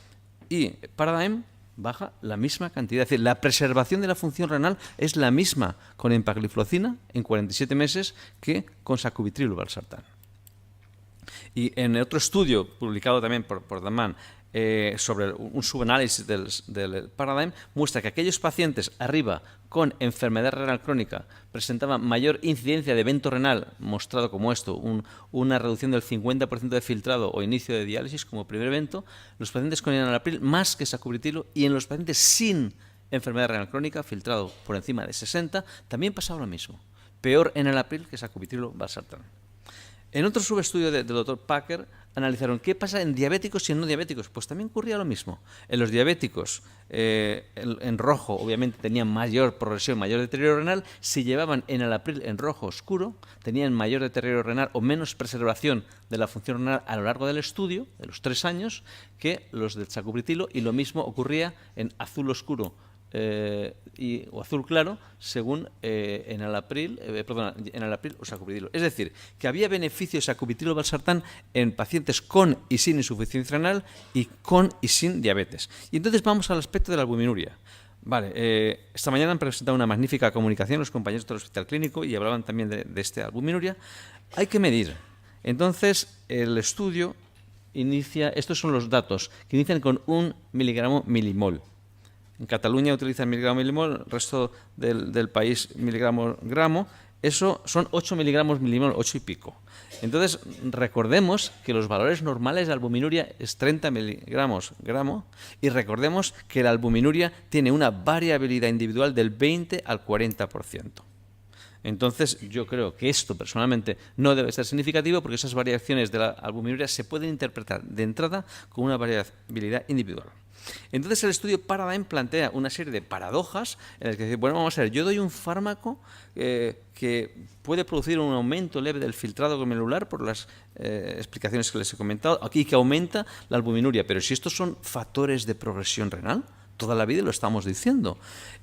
y Paradigm baja la misma cantidad. Es decir, la preservación de la función renal es la misma con empagliflozina en 47 meses que con sacubitrilo valsartán. Y en otro estudio publicado también por Daman sobre un subanálisis del Paradigm, muestra que aquellos pacientes arriba con enfermedad renal crónica presentaban mayor incidencia de evento renal, mostrado como esto, una reducción del 50% de filtrado o inicio de diálisis como primer evento, los pacientes con enalapril más que sacubitrilo, y en los pacientes sin enfermedad renal crónica, filtrado por encima de 60, también pasaba lo mismo. Peor enalapril que sacubitrilo valsartán. En otro subestudio del Dr. Packer analizaron qué pasa en diabéticos y en no diabéticos. Pues también ocurría lo mismo. En los diabéticos, en rojo, obviamente tenían mayor progresión, mayor deterioro renal. Si llevaban enalapril en rojo oscuro, tenían mayor deterioro renal o menos preservación de la función renal a lo largo del estudio, de los 3 años, que los del sacubitrilo, y lo mismo ocurría en azul oscuro o azul claro, según enalapril o sacubitrilo. Es decir, que había beneficio de sacubitrilo valsartán en pacientes con y sin insuficiencia renal y con y sin diabetes. Y entonces vamos al aspecto de la albuminuria. Vale, esta mañana han presentado una magnífica comunicación los compañeros del Hospital Clínico y hablaban también de esta albuminuria. Hay que medir. Entonces, el estudio inicia, estos son los datos, que inician con 1 miligramo milimol. En Cataluña utilizan miligramo milimol, el resto del país miligramo-gramo. Eso son 8 miligramos milimol, 8 y pico. Entonces, recordemos que los valores normales de albuminuria es 30 miligramos gramo, y recordemos que la albuminuria tiene una variabilidad individual del 20 al 40%. Entonces, yo creo que esto personalmente no debe ser significativo, porque esas variaciones de la albuminuria se pueden interpretar de entrada con una variabilidad individual. Entonces el estudio Paradigm plantea una serie de paradojas en las que dice, bueno, vamos a ver, yo doy un fármaco que puede producir un aumento leve del filtrado glomerular por las explicaciones que les he comentado, aquí que aumenta la albuminuria, pero si estos son factores de progresión renal, toda la vida lo estamos diciendo.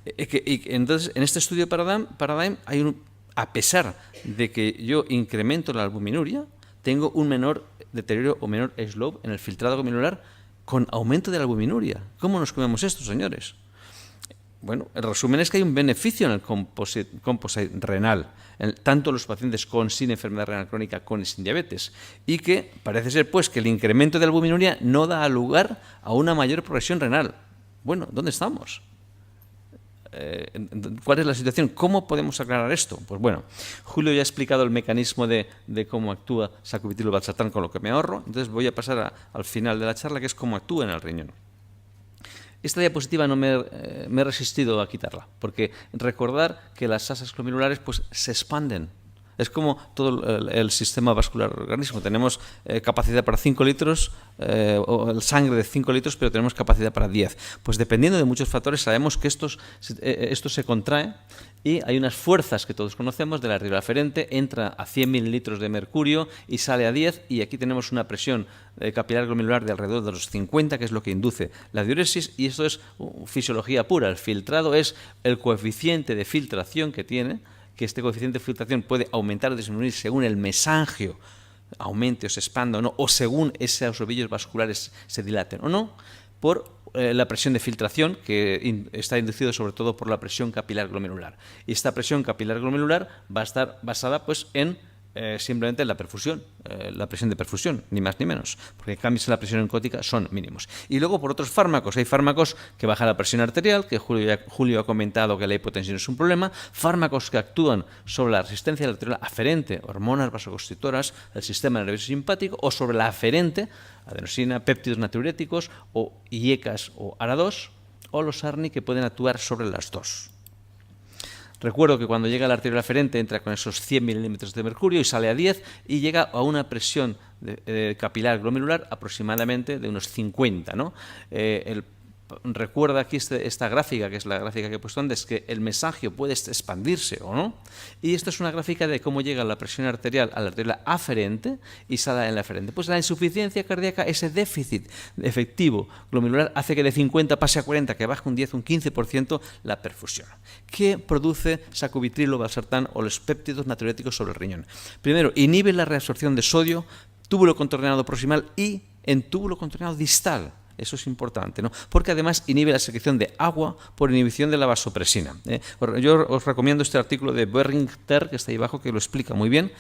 Entonces, en este estudio Paradigm hay a pesar de que yo incremento la albuminuria, tengo un menor deterioro o menor slope en el filtrado glomerular con aumento de la albuminuria. ¿Cómo nos comemos esto, señores? Bueno, el resumen es que hay un beneficio en el composite renal, tanto los pacientes con sin enfermedad renal crónica, con y sin diabetes, y que parece ser pues que el incremento de la albuminuria no da lugar a una mayor progresión renal. Bueno, ¿dónde estamos? ¿Cuál es la situación? ¿Cómo podemos aclarar esto? Pues bueno, Julio ya ha explicado el mecanismo de cómo actúa sacubitrilo valsartán, con lo que me ahorro. Entonces voy a pasar al final de la charla, que es cómo actúa en el riñón. Esta diapositiva no me he resistido a quitarla, porque recordar que las asas glomerulares pues, se expanden. Es como todo el sistema vascular del organismo. Tenemos capacidad para 5 litros, o sangre de 5 litros, pero tenemos capacidad para 10. Pues dependiendo de muchos factores, sabemos que esto se contrae, y hay unas fuerzas que todos conocemos de la arteria aferente, entra a 100 mililitros de mercurio y sale a 10, y aquí tenemos una presión capilar glomerular de alrededor de los 50, que es lo que induce la diuresis, y esto es fisiología pura. El filtrado es el coeficiente de filtración que tiene, que este coeficiente de filtración puede aumentar o disminuir según el mesangio aumente o se expanda o no, o según esos ovillos vasculares se dilaten o no, por la presión de filtración, que está inducido sobre todo por la presión capilar glomerular. Y esta presión capilar glomerular va a estar basada pues, en simplemente en la perfusión, la presión de perfusión, ni más ni menos, porque cambios en la presión oncótica son mínimos. Y luego por otros fármacos, hay fármacos que bajan la presión arterial, que Julio ha comentado que la hipotensión es un problema, fármacos que actúan sobre la resistencia arterial aferente, hormonas vasoconstrictoras, el sistema nervioso simpático, o sobre la aferente, adenosina, péptidos natriuréticos, o IECAS o ARA2, o los ARNI, que pueden actuar sobre las dos. Recuerdo que cuando llega a la arteria aferente entra con esos 100 milímetros de mercurio y sale a 10, y llega a una presión capilar glomerular aproximadamente de unos 50, ¿no? Recuerda aquí esta gráfica, que es la gráfica que he puesto antes, que el mesangio puede expandirse o no. Y esta es una gráfica de cómo llega la presión arterial a la arteria aferente y sale en la aferente. Pues la insuficiencia cardíaca, ese déficit efectivo glomerular, hace que de 50 pase a 40, que baje un 10, un 15% la perfusión. ¿Qué produce sacubitrilo valsartán o los péptidos natriuréticos sobre el riñón? Primero, inhibe la reabsorción de sodio, túbulo contorneado proximal y en túbulo contorneado distal. Eso es importante, ¿no? Porque además inhibe la secreción de agua por inhibición de la vasopresina. Yo os recomiendo este artículo de Berringer, que está ahí abajo, que lo explica muy bien.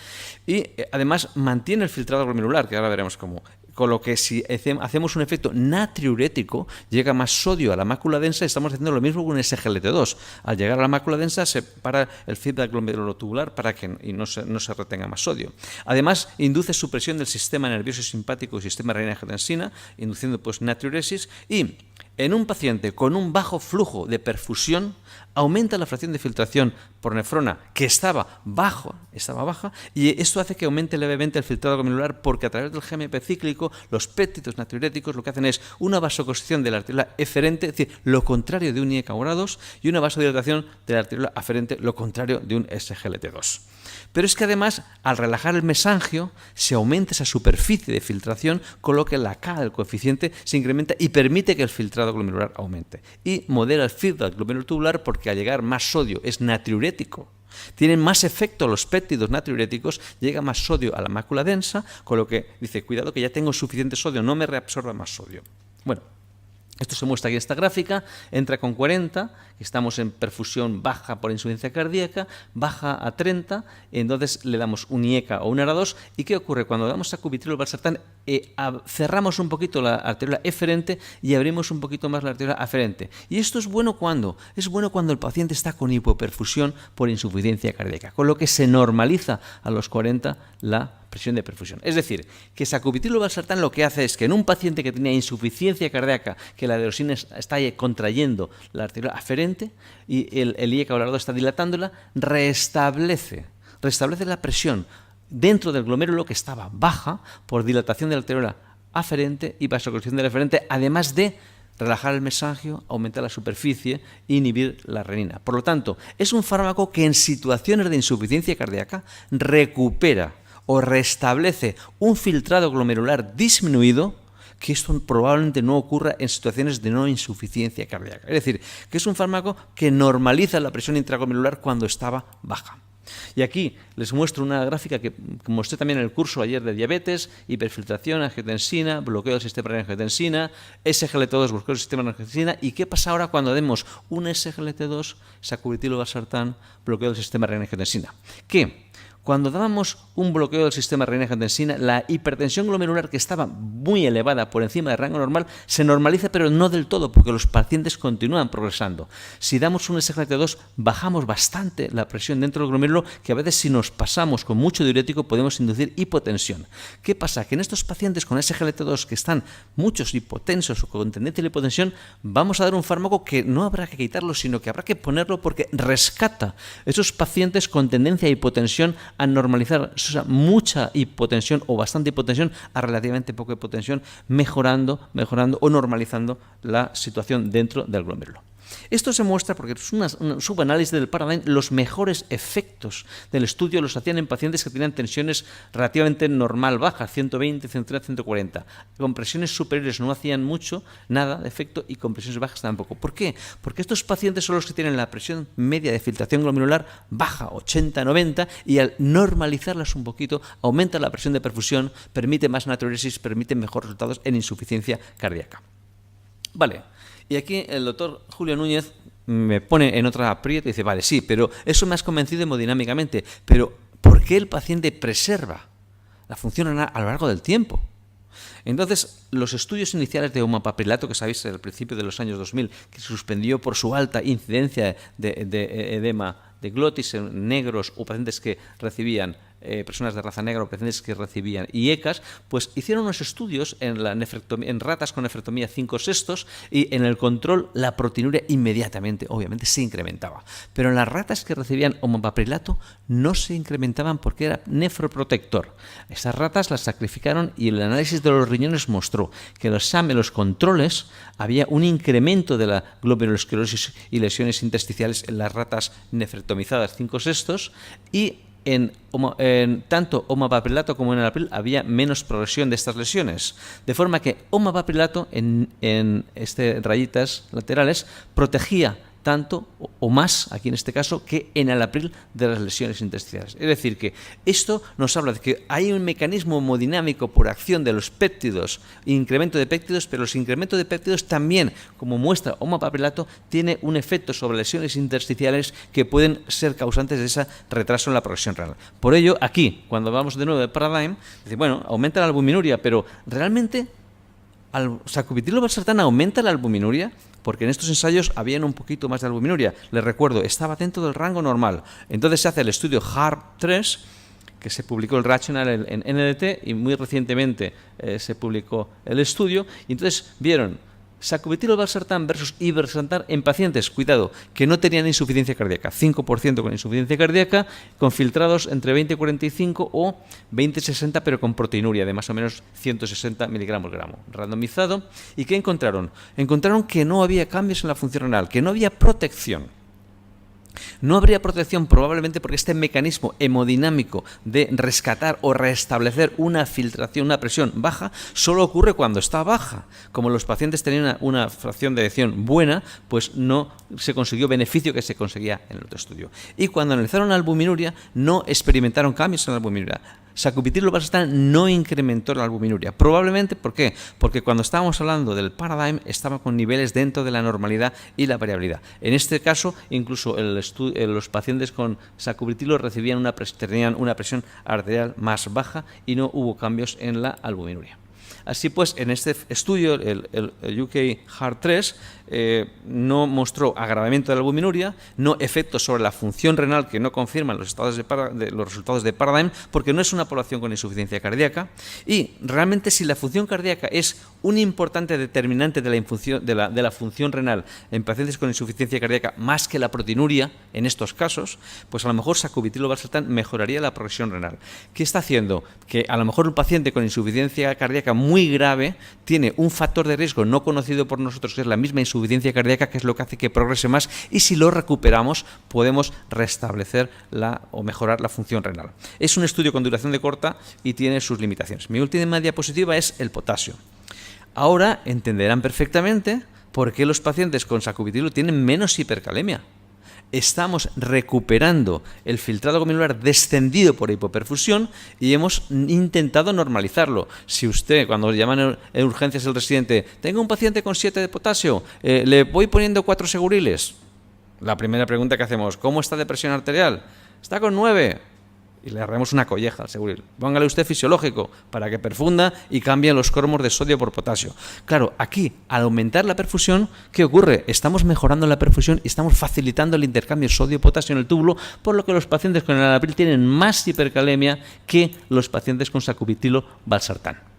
Y además mantiene el filtrado glomerular, que ahora veremos cómo Con lo que si hacemos un efecto natriurético, llega más sodio a la mácula densa y estamos haciendo lo mismo con un SGLT2. Al llegar a la mácula densa se para el feedback glomerulotubular y no se retenga más sodio. Además, induce supresión del sistema nervioso simpático y sistema renina-angiotensina, induciendo pues natriuresis, y en un paciente con un bajo flujo de perfusión aumenta la fracción de filtración por nefrona que estaba baja, y esto hace que aumente levemente el filtrado glomerular porque a través del GMP cíclico los péptidos natriuréticos lo que hacen es una vasoconstricción de la arteriola eferente, es decir, lo contrario de un IECA grados, y una vasodilatación de la arteriola aferente, lo contrario de un SGLT2. Pero es que además, al relajar el mesangio, se aumenta esa superficie de filtración, con lo que la K del coeficiente se incrementa y permite que el filtrado glomerular aumente. Y modera el feedback glomerulotubular porque al llegar más sodio es natriurético. Tienen más efecto los péptidos natriuréticos, llega más sodio a la mácula densa, con lo que dice, cuidado que ya tengo suficiente sodio, no me reabsorba más sodio. Bueno, esto se muestra aquí en esta gráfica, entra con 40, estamos en perfusión baja por insuficiencia cardíaca, baja a 30, entonces le damos un IECA o un ARA2, ¿y qué ocurre? Cuando damos sacubitril valsartán, cerramos un poquito la arteriola eferente y abrimos un poquito más la arteriola aferente. ¿Y esto es bueno cuando? Es bueno cuando el paciente está con hipoperfusión por insuficiencia cardíaca, con lo que se normaliza a los 40 la presión de perfusión. Es decir, que sacubitril valsartán lo que hace es que en un paciente que tenía insuficiencia cardíaca, que la adenosina está contrayendo la arteriola aferente y el IECA o el ARA2 está dilatándola, restablece la presión dentro del glomérulo que estaba baja por dilatación de la arteriola aferente y vasoconstricción de la eferente, además de relajar el mesangio, aumentar la superficie e inhibir la renina. Por lo tanto, es un fármaco que en situaciones de insuficiencia cardíaca recupera o restablece un filtrado glomerular disminuido, que esto probablemente no ocurra en situaciones de no insuficiencia cardíaca. Es decir, que es un fármaco que normaliza la presión intraglomerular cuando estaba baja. Y aquí les muestro una gráfica que mostré también en el curso ayer de diabetes, hiperfiltración, angiotensina, bloqueo del sistema de angiotensina, SGLT2, bloqueo del sistema de angiotensina. ¿Y qué pasa ahora cuando demos un SGLT2, sacubitril valsartán, bloqueo del sistema de angiotensina? Que cuando dábamos un bloqueo del sistema renina-angiotensina, la hipertensión glomerular, que estaba muy elevada por encima del rango normal, se normaliza, pero no del todo, porque los pacientes continúan progresando. Si damos un SGLT2, bajamos bastante la presión dentro del glomérulo, que a veces si nos pasamos con mucho diurético podemos inducir hipotensión. ¿Qué pasa? Que en estos pacientes con SGLT2 que están muchos hipotensos o con tendencia a la hipotensión, vamos a dar un fármaco que no habrá que quitarlo, sino que habrá que ponerlo porque rescata esos pacientes con tendencia a hipotensión a normalizar mucha hipotensión o bastante hipotensión a relativamente poca hipotensión, mejorando o normalizando la situación dentro del glomérulo. Esto se muestra porque es un subanálisis del Paradigm. Los mejores efectos del estudio los hacían en pacientes que tenían tensiones relativamente normal bajas, 120, 130, 140. Con presiones superiores no hacían nada de efecto, y con presiones bajas tampoco. ¿Por qué? Porque estos pacientes son los que tienen la presión media de filtración glomerular baja, 80, 90, y al normalizarlas un poquito aumenta la presión de perfusión, permite más natriuresis, permite mejores resultados en insuficiencia cardíaca. Vale. Y aquí el doctor Julio Núñez me pone en otra aprieta y dice, vale, sí, pero eso me has convencido hemodinámicamente, pero ¿por qué el paciente preserva la función renal a lo largo del tiempo? Entonces, los estudios iniciales de omapaprilato, que sabéis al principio de los años 2000, que se suspendió por su alta incidencia de edema de glotis en negros o pacientes que recibían personas de raza negra o pacientes que recibían IECAs, pues hicieron unos estudios en ratas con nefrectomía 5/6 y en el control la proteinuria inmediatamente, obviamente, se incrementaba. Pero en las ratas que recibían omapaprilato no se incrementaban porque era nefroprotector. Estas ratas las sacrificaron y el análisis de los riñones mostró que en los controles había un incremento de la glomerulosclerosis y lesiones intersticiales en las ratas nefrectomizadas 5/6 y en tanto omapaprilato como enalapril había menos progresión de estas lesiones. De forma que omapaprilato en rayitas laterales protegía
tanto o más, aquí en este caso, que en el april de las lesiones intersticiales. Es decir, que esto nos habla de que hay un mecanismo hemodinámico por acción de los péptidos, incremento de péptidos, pero los incrementos de péptidos también, como muestra homopapelato, tiene un efecto sobre lesiones intersticiales que pueden ser causantes de ese retraso en la progresión renal. Por ello, aquí, cuando hablamos de nuevo de Paradigm, dice, bueno, aumenta la albuminuria, pero realmente sacubitril/valsartán aumenta la albuminuria, porque en estos ensayos habían un poquito más de albuminuria. Les recuerdo, estaba dentro del rango normal. Entonces se hace el estudio HARP3, que se publicó el Rational en NDT, y muy recientemente se publicó el estudio, y entonces vieron sacubitril/valsartán versus irbesartán en pacientes, cuidado, que no tenían insuficiencia cardíaca, 5% con insuficiencia cardíaca, con filtrados entre 20-45 o 20-60, pero con proteinuria de más o menos 160 miligramos gramo, randomizado. ¿Y qué encontraron? Encontraron que no había cambios en la función renal, que no había protección. No habría protección probablemente porque este mecanismo hemodinámico de rescatar o restablecer una filtración, una presión baja, solo ocurre cuando está baja. Como los pacientes tenían una fracción de eyección buena, pues no se consiguió beneficio que se conseguía en el otro estudio. Y cuando analizaron la albuminuria, no experimentaron cambios en la albuminuria. Sacubitril/valsartán no incrementó la albuminuria. Probablemente, ¿por qué? Porque cuando estábamos hablando del Paradigm estaba con niveles dentro de la normalidad y la variabilidad. En este caso, incluso los pacientes con sacubitrilo tenían una presión arterial más baja y no hubo cambios en la albuminuria. Así pues, en este estudio, el UK HARP3 no mostró agravamiento de la albuminuria, no efectos sobre la función renal que no confirman los resultados de Paradigm, porque no es una población con insuficiencia cardíaca, y realmente si la función cardíaca es un importante determinante de la función renal en pacientes con insuficiencia cardíaca más que la proteinuria en estos casos, pues a lo mejor sacubitril/valsartán mejoraría la progresión renal. ¿Qué está haciendo? Que a lo mejor un paciente con insuficiencia cardíaca muy grave tiene un factor de riesgo no conocido por nosotros, que es la misma insuficiencia cardíaca, que es lo que hace que progrese más, y si lo recuperamos podemos restablecer o mejorar la función renal. Es un estudio con duración de corta y tiene sus limitaciones. Mi última diapositiva es el potasio. Ahora entenderán perfectamente por qué los pacientes con sacubitrilo tienen menos hipercalemia. Estamos recuperando el filtrado glomerular descendido por hipoperfusión y hemos intentado normalizarlo. Si usted, cuando llaman en urgencias el residente, tengo un paciente con 7 de potasio, le voy poniendo 4 seguriles. La primera pregunta que hacemos, ¿cómo está de presión arterial? Está con 9. Y le agarramos una colleja al seguril. Póngale usted fisiológico para que perfunda y cambien los cromos de sodio por potasio. Claro, aquí, al aumentar la perfusión, ¿qué ocurre? Estamos mejorando la perfusión y estamos facilitando el intercambio sodio-potasio en el túbulo, por lo que los pacientes con enalapril tienen más hipercalemia que los pacientes con sacubitrilo/valsartán.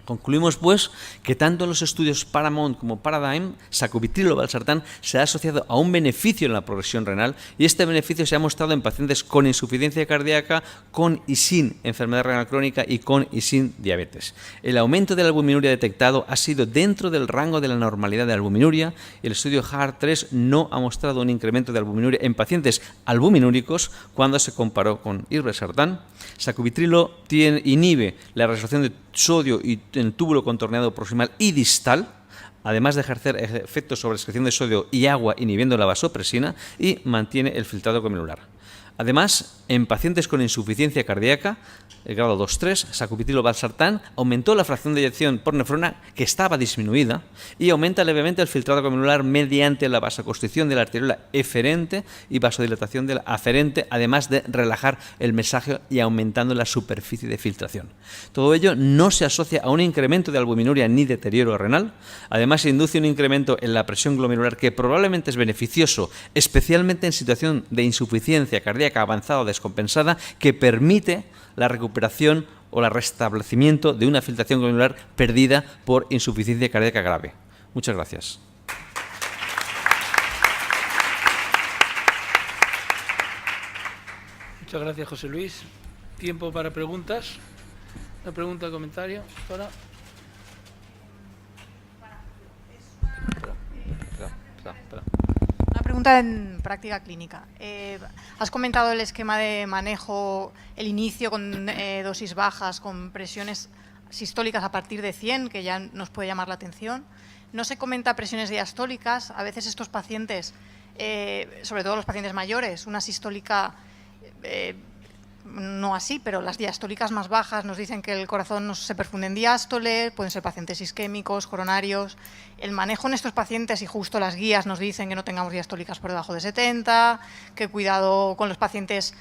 Concluimos, pues, que tanto en los estudios Paramount como Paradigm, sacubitrilo/valsartán se ha asociado a un beneficio en la progresión renal, y este beneficio se ha mostrado en pacientes con insuficiencia cardíaca, con y sin enfermedad renal crónica y con y sin diabetes. El aumento de la albuminuria detectado ha sido dentro del rango de la normalidad de albuminuria, y el estudio HARP3 no ha mostrado un incremento de albuminuria en pacientes albuminúricos cuando se comparó con irbesartán. Sacubitrilo inhibe la resolución de sodio y en el túbulo contorneado proximal y distal, además de ejercer efectos sobre excreción de sodio y agua inhibiendo la vasopresina, y mantiene el filtrado glomerular. Además, en pacientes con insuficiencia cardíaca, el grado 2-3, sacubitrilo/valsartán aumentó la fracción de eyección por nefrona, que estaba disminuida, y aumenta levemente el filtrado glomerular mediante la vasoconstricción de la arteriola eferente y vasodilatación de la aferente, además de relajar el mesaje y aumentando la superficie de filtración. Todo ello no se asocia a un incremento de albuminuria ni deterioro renal. Además, se induce un incremento en la presión glomerular que probablemente es beneficioso, especialmente en situación de insuficiencia cardíaca avanzada o descompensada, que permite la recuperación o el restablecimiento de una filtración glomerular perdida por insuficiencia cardíaca grave. Muchas gracias.
Muchas gracias, José Luis. Tiempo para preguntas. Una pregunta, comentario. Para.
Una pregunta en práctica clínica. Has comentado el esquema de manejo, el inicio con dosis bajas, con presiones sistólicas a partir de 100, que ya nos puede llamar la atención. no se comenta presiones diastólicas. A veces estos pacientes, sobre todo los pacientes mayores, una sistólica no así, pero las diastólicas más bajas nos dicen que el corazón no se perfunde en diástole, pueden ser pacientes isquémicos, coronarios. El manejo en estos pacientes, y justo las guías nos dicen que no tengamos diastólicas por debajo de 70, que cuidado con los pacientes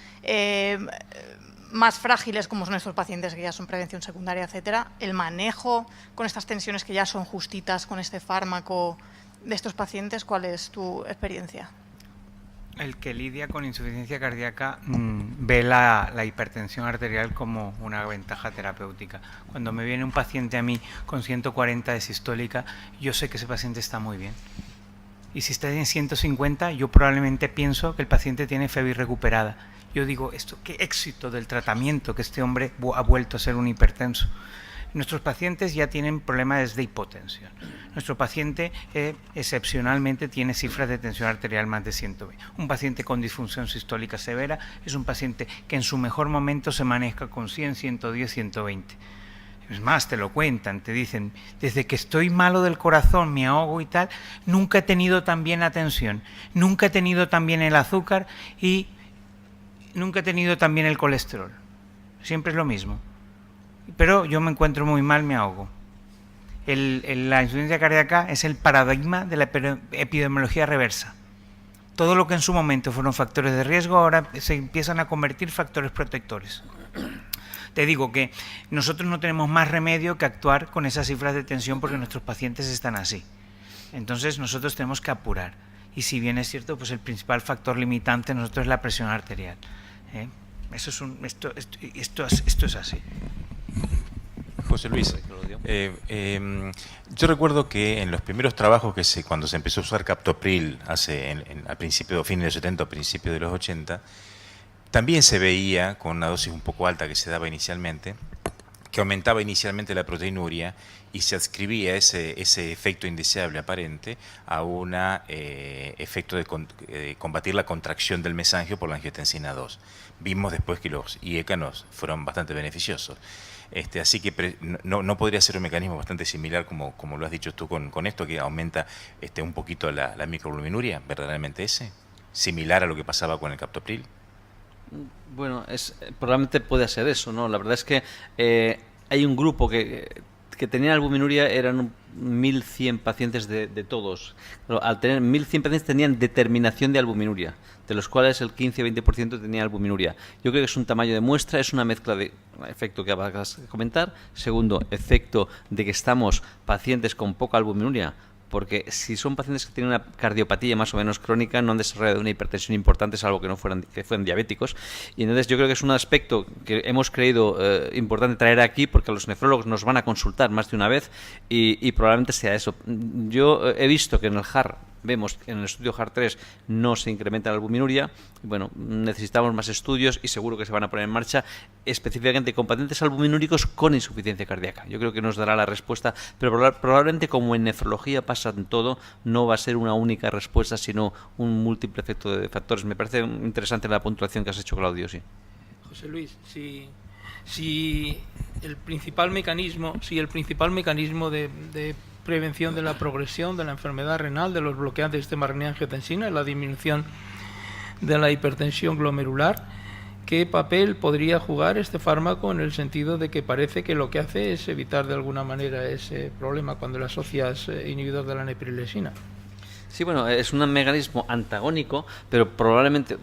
más frágiles, como son estos pacientes que ya son prevención secundaria, etcétera. El manejo con estas tensiones que ya son justitas con este fármaco de estos pacientes, ¿cuál es tu experiencia?
El que lidia con insuficiencia cardíaca ve la hipertensión arterial como una ventaja terapéutica. Cuando me viene un paciente a mí con 140 de sistólica, yo sé que ese paciente está muy bien. Y si está en 150, yo probablemente pienso que el paciente tiene febri recuperada. Yo digo, qué éxito del tratamiento, que este hombre ha vuelto a ser un hipertenso. Nuestros pacientes ya tienen problemas de hipotensión. Nuestro paciente excepcionalmente tiene cifras de tensión arterial más de 120. Un paciente con disfunción sistólica severa es un paciente que en su mejor momento se maneja con 100, 110, 120. Es más, te lo cuentan, te dicen, desde que estoy malo del corazón, me ahogo y tal, nunca he tenido tan bien la tensión, nunca he tenido tan bien el azúcar y nunca he tenido tan bien el colesterol. Siempre es lo mismo. Pero yo me encuentro muy mal, me ahogo. La insuficiencia cardíaca es el paradigma de la epidemiología reversa. Todo lo que en su momento fueron factores de riesgo ahora se empiezan a convertir factores protectores. Te digo que nosotros no tenemos más remedio que actuar con esas cifras de tensión porque nuestros pacientes están así. Entonces nosotros tenemos que apurar. Y si bien es cierto, pues el principal factor limitante en nosotros es la presión arterial. Esto es así.
José Luis, yo recuerdo que en los primeros trabajos cuando se empezó a usar captopril al principio, fines de los 70 o principios de los 80, también se veía con una dosis un poco alta que se daba inicialmente, que aumentaba inicialmente la proteinuria y se adscribía ese efecto indeseable aparente a un efecto de combatir la contracción del mesangio por la angiotensina 2. Vimos después que los IECA fueron bastante beneficiosos. Así que no podría ser un mecanismo bastante similar como lo has dicho tú con esto, que aumenta un poquito la microalbuminuria, verdaderamente similar a lo que pasaba con el captopril.
Bueno, probablemente puede ser eso, ¿no? La verdad es que hay un grupo que tenía albuminuria, eran 1.100 pacientes de todos. Pero al tener 1.100 pacientes tenían determinación de albuminuria, de los cuales el 15-20% tenía albuminuria. Yo creo que es un tamaño de muestra, es una mezcla de efecto que acabas de comentar. Segundo, efecto de que estamos pacientes con poca albuminuria, porque si son pacientes que tienen una cardiopatía más o menos crónica, no han desarrollado una hipertensión importante, salvo que fueran diabéticos. Y entonces yo creo que es un aspecto que hemos creído importante traer aquí, porque los nefrólogos nos van a consultar más de una vez y probablemente sea eso. Yo he visto que en el HAR, vemos en el estudio HAR 3 no se incrementa la albuminuria. Bueno, necesitamos más estudios y seguro que se van a poner en marcha específicamente con pacientes albuminúricos con insuficiencia cardíaca. Yo creo que nos dará la respuesta, pero probablemente, como en nefrología pasa en todo, no va a ser una única respuesta, sino un múltiple efecto de factores. Me parece interesante la puntuación que has hecho, Claudio. Sí.
José Luis, si el principal mecanismo de prevención de la progresión de la enfermedad renal, de los bloqueantes del sistema renina-angiotensina, la disminución de la hipertensión glomerular, ¿qué papel podría jugar este fármaco en el sentido de que parece que lo que hace es evitar de alguna manera ese problema cuando le asocias inhibidor de la neprilesina?
Sí, bueno, es un mecanismo antagónico, pero probablemente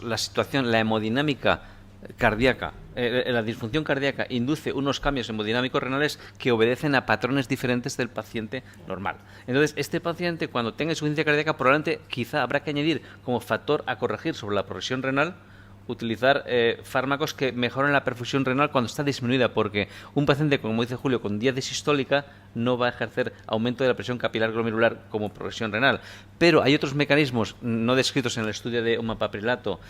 la situación, la hemodinámica cardíaca, la disfunción cardíaca induce unos cambios hemodinámicos renales que obedecen a patrones diferentes del paciente normal. Entonces, este paciente, cuando tenga insuficiencia cardíaca, probablemente quizá habrá que añadir como factor a corregir sobre la progresión renal, utilizar fármacos que mejoren la perfusión renal cuando está disminuida, porque un paciente, como dice Julio, con diátesis sistólica no va a ejercer aumento de la presión capilar glomerular como progresión renal. Pero hay otros mecanismos no descritos en el estudio de omapaprilato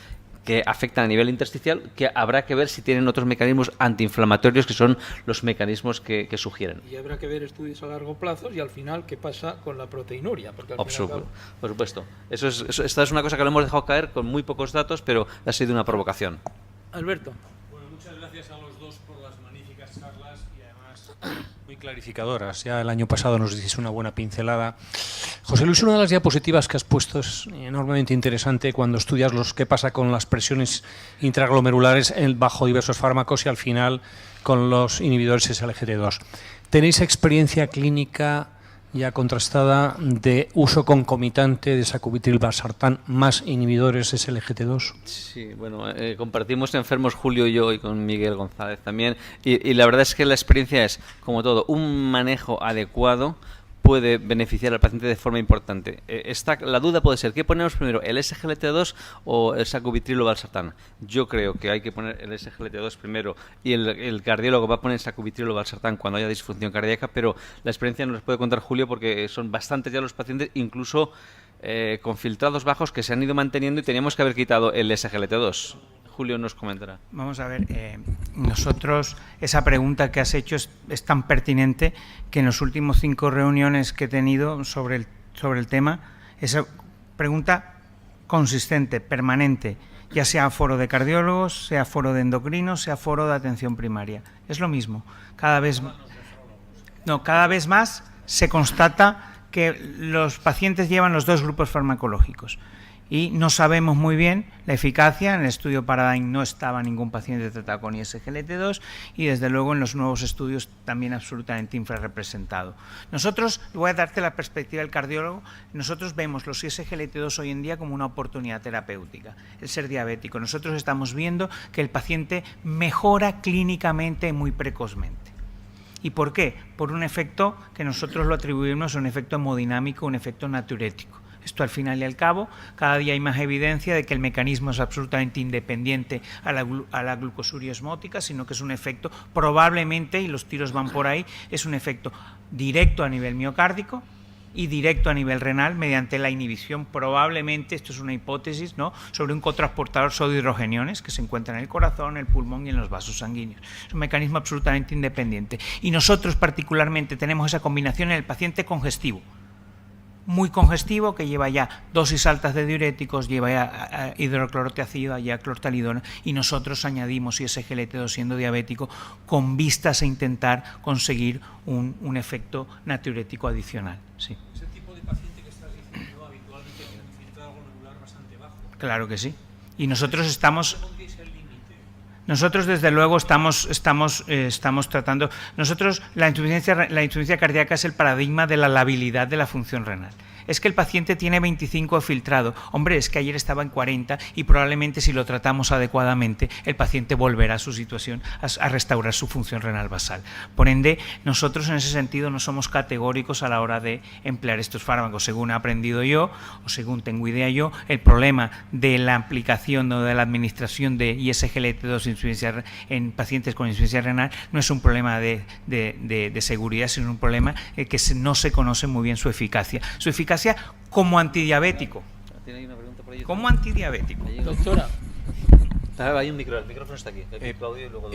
que afectan a nivel intersticial, que habrá que ver si tienen otros mecanismos antiinflamatorios, que son los mecanismos que sugieren.
Y habrá que ver estudios a largo plazo y al final qué pasa con la proteinuria. Porque al
final, por supuesto. Esta es una cosa que lo hemos dejado caer con muy pocos datos, pero ha sido una provocación.
Alberto.
Bueno, muchas gracias a los dos por las magníficas charlas y además Muy clarificadoras. Ya el año pasado nos dices una buena pincelada. José Luis, una de las diapositivas que has puesto es enormemente interesante cuando estudias qué pasa con las presiones intraglomerulares bajo diversos fármacos y al final con los inhibidores SGLT2. ¿Tenéis experiencia clínica ya contrastada de uso concomitante de sacubitril/valsartán más inhibidores SGLT2?
Sí, bueno, compartimos enfermos Julio y yo y con Miguel González también y la verdad es que la experiencia es, como todo, un manejo adecuado puede beneficiar al paciente de forma importante. La duda puede ser, ¿qué ponemos primero, el SGLT2 o el sacubitril o valsartán? Yo creo que hay que poner el SGLT2 primero y el cardiólogo va a poner sacubitril o valsartán cuando haya disfunción cardíaca, pero la experiencia nos puede contar Julio porque son bastantes ya los pacientes, incluso con filtrados bajos que se han ido manteniendo y teníamos que haber quitado el SGLT2. Julio nos comentará.
Vamos a ver, nosotros, esa pregunta que has hecho es tan pertinente que en los últimos 5 reuniones que he tenido sobre el tema, esa pregunta consistente, permanente, ya sea foro de cardiólogos, sea foro de endocrinos, sea foro de atención primaria. Es lo mismo. Cada vez más se constata que los pacientes llevan los 2 grupos farmacológicos. Y no sabemos muy bien la eficacia. En el estudio Paradigm no estaba ningún paciente tratado con SGLT2 y desde luego en los nuevos estudios también absolutamente infrarrepresentado. Nosotros, voy a darte la perspectiva del cardiólogo, nosotros vemos los SGLT2 hoy en día como una oportunidad terapéutica, el ser diabético. Nosotros estamos viendo que el paciente mejora clínicamente muy precozmente. ¿Y por qué? Por un efecto que nosotros lo atribuimos a un efecto hemodinámico, un efecto natriurético. Esto al final y al cabo, cada día hay más evidencia de que el mecanismo es absolutamente independiente a la glucosuria osmótica, sino que es un efecto probablemente, y los tiros van por ahí, es un efecto directo a nivel miocárdico y directo a nivel renal mediante la inhibición, probablemente, esto es una hipótesis, ¿no?, sobre un cotransportador sodio-hidrogeniones que se encuentra en el corazón, en el pulmón y en los vasos sanguíneos. Es un mecanismo absolutamente independiente. Y nosotros particularmente tenemos esa combinación en el paciente congestivo, muy congestivo, que lleva ya dosis altas de diuréticos, lleva ya hidroclorotiazida, ya clortalidona, y nosotros añadimos SGLT2 siendo diabético con vistas a intentar conseguir un efecto natriurético adicional. Sí.
¿Ese tipo de paciente que estás diciendo habitualmente tiene un filtrado glomerular bastante bajo?
Claro que sí. Y nosotros estamos... Nosotros, desde luego, estamos tratando... Nosotros, la insuficiencia cardíaca es el paradigma de la labilidad de la función renal. Es que el paciente tiene 25 filtrado. Hombre, es que ayer estaba en 40 y probablemente si lo tratamos adecuadamente, el paciente volverá a su situación, a restaurar su función renal basal. Por ende, nosotros en ese sentido no somos categóricos a la hora de emplear estos fármacos. Según he aprendido yo, o según tengo idea yo, el problema de la aplicación o de la administración de ISGLT2 en pacientes con insuficiencia renal no es un problema de seguridad, sino un problema que no se conoce muy bien su eficacia. Su eficacia como antidiabético.
¿Tiene una pregunta por ahí?
Como antidiabético.
Doctora.
Hay un micrófono, el micrófono está aquí. Claudio y luego...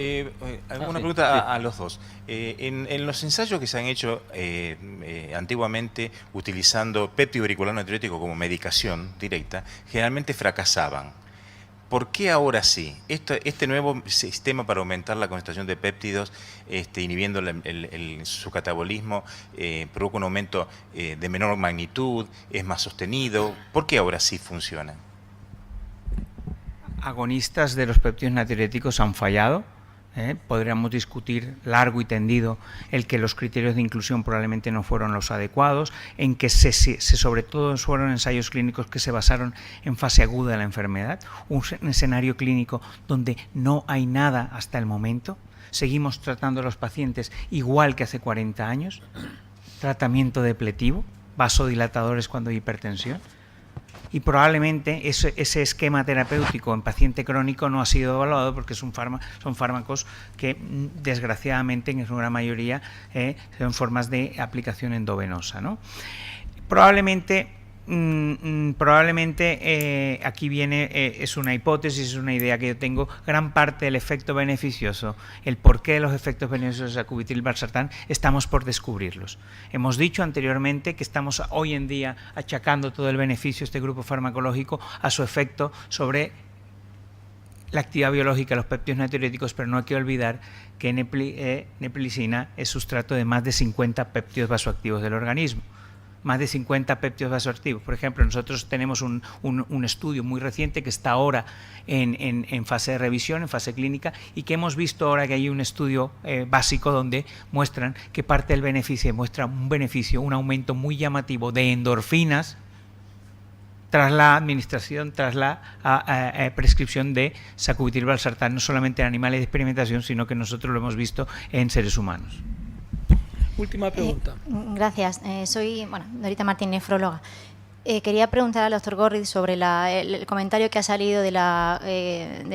Una pregunta a los dos. En los ensayos que se han hecho antiguamente utilizando péptido auricular natriurético como medicación directa, generalmente fracasaban. ¿Por qué ahora sí? Este nuevo sistema para aumentar la concentración de péptidos, inhibiendo su catabolismo, provoca un aumento de menor magnitud, es más sostenido. ¿Por qué ahora sí funciona?
Agonistas de los péptidos natriuréticos han fallado. Podríamos discutir largo y tendido el que los criterios de inclusión probablemente no fueron los adecuados, en que sobre todo fueron ensayos clínicos que se basaron en fase aguda de la enfermedad, un escenario clínico donde no hay nada hasta el momento. Seguimos tratando a los pacientes igual que hace 40 años, tratamiento depletivo, vasodilatadores cuando hay hipertensión. Y probablemente ese esquema terapéutico en paciente crónico no ha sido evaluado porque son fármacos que desgraciadamente en su gran mayoría son formas de aplicación endovenosa, ¿no? Probablemente aquí viene, es una hipótesis, es una idea que yo tengo, gran parte del efecto beneficioso, el porqué de los efectos beneficiosos de sacubitril/valsartán, estamos por descubrirlos. Hemos dicho anteriormente que estamos hoy en día achacando todo el beneficio de este grupo farmacológico a su efecto sobre la actividad biológica de los péptidos natriuréticos, pero no hay que olvidar que neprilicina es sustrato de más de 50 péptidos vasoactivos del organismo. Más de 50 péptidos vasoactivos. Por ejemplo, nosotros tenemos un estudio muy reciente que está ahora en fase de revisión, en fase clínica, y que hemos visto ahora que hay un estudio básico donde muestran que parte del beneficio muestra un beneficio, un aumento muy llamativo de endorfinas tras la administración, tras la prescripción de sacubitril/valsartán, no solamente en animales de experimentación, sino que nosotros lo hemos visto en seres humanos.
Última pregunta.
Gracias. Soy Dorita Martín, nefróloga. Quería preguntar al doctor Gorriz sobre el comentario que ha salido del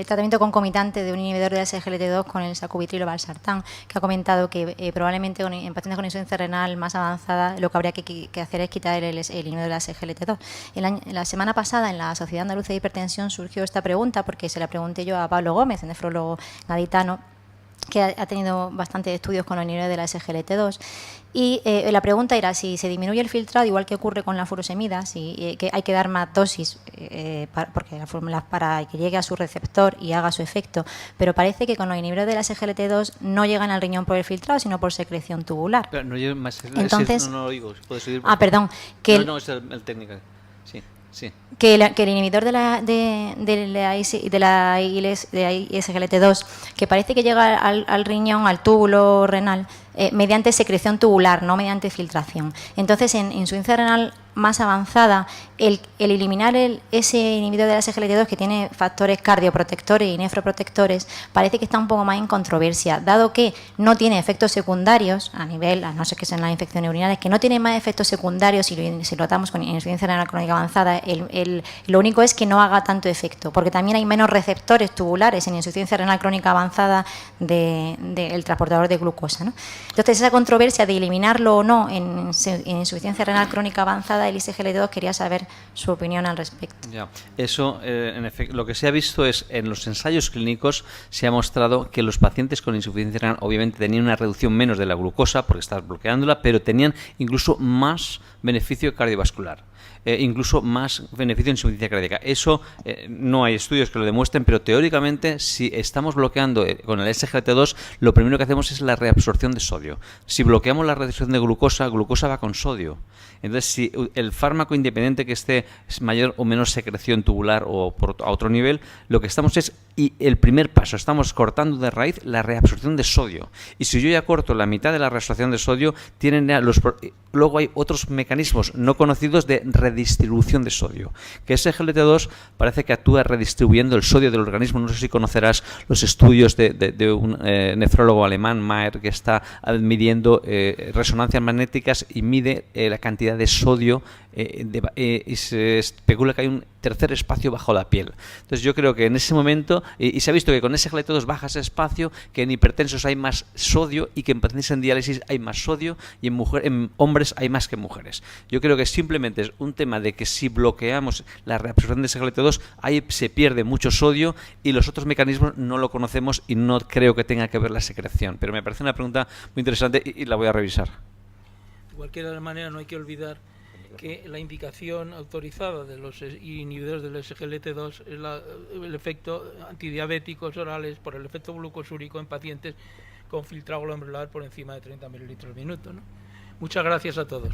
tratamiento concomitante de un inhibidor de la SGLT2 con el sacubitril/valsartán, que ha comentado que probablemente en pacientes con insuficiencia renal más avanzada lo que habría que hacer es quitar el inhibidor de la SGLT2. La semana pasada en la Sociedad Andaluza de Hipertensión surgió esta pregunta porque se la pregunté yo a Pablo Gómez, nefrólogo gaditano, que ha tenido bastantes estudios con los inhibidores de la SGLT2, y la pregunta era si se disminuye el filtrado, igual que ocurre con la furosemida, si que hay que dar más dosis porque la fórmula para que llegue a su receptor y haga su efecto, pero parece que con los inhibidores de la SGLT2 no llegan al riñón por el filtrado, sino por secreción tubular.
Pero no llegan más.
Entonces,
no lo oigo. ¿Puedes subir?
Perdón. Que
no, es el técnico. Sí. Sí.
Que el inhibidor de la SGLT2, que parece que llega al riñón, al túbulo renal, mediante secreción tubular, no mediante filtración. Entonces, en insuficiencia renal más avanzada, el eliminar ese inhibidor de la SGLT2, que tiene factores cardioprotectores y nefroprotectores, parece que está un poco más en controversia, dado que no tiene efectos secundarios, a no ser que sean las infecciones urinarias, que no tiene más efectos secundarios si lo tratamos con insuficiencia renal crónica avanzada. Lo único es que no haga tanto efecto, porque también hay menos receptores tubulares en insuficiencia renal crónica avanzada del transportador de glucosa, ¿no? Entonces, esa controversia de eliminarlo o no en insuficiencia renal crónica avanzada, el SGLT2, quería saber su opinión al respecto.
Ya. Eso, en efecto, lo que se ha visto es, en los ensayos clínicos, se ha mostrado que los pacientes con insuficiencia renal obviamente tenían una reducción menos de la glucosa, porque estás bloqueándola, pero tenían incluso más beneficio cardiovascular. Incluso más beneficio en insuficiencia cardíaca. Eso no hay estudios que lo demuestren, pero teóricamente, si estamos bloqueando con el SGLT2, lo primero que hacemos es la reabsorción de sodio. Si bloqueamos la reabsorción de glucosa va con sodio. Entonces, si el fármaco independiente que esté es mayor o menos secreción tubular o a otro nivel, lo que estamos es, y el primer paso, estamos cortando de raíz la reabsorción de sodio. Y si yo ya corto la mitad de la reabsorción de sodio, luego hay otros mecanismos no conocidos de redistribución de sodio. Que SGLT2 parece que actúa redistribuyendo el sodio del organismo. No sé si conocerás los estudios de un nefrólogo alemán, Mayer, que está midiendo resonancias magnéticas y mide la cantidad de sodio y se especula que hay un tercer espacio bajo la piel. Entonces yo creo que en ese momento, y se ha visto que con SGLT2 baja ese espacio, que en hipertensos hay más sodio y que en pacientes en diálisis hay más sodio y en hombres hay más que en mujeres. Yo creo que simplemente es un tema de que si bloqueamos la reabsorción de SGLT2, ahí se pierde mucho sodio y los otros mecanismos no lo conocemos y no creo que tenga que ver la secreción. Pero me parece una pregunta muy interesante y la voy a revisar.
De cualquier manera, no hay que olvidar que la indicación autorizada de los inhibidores del SGLT2 es el efecto antidiabéticos orales por el efecto glucosúrico en pacientes con filtrado glomerular por encima de 30 mililitros al minuto, ¿no? Muchas gracias a todos.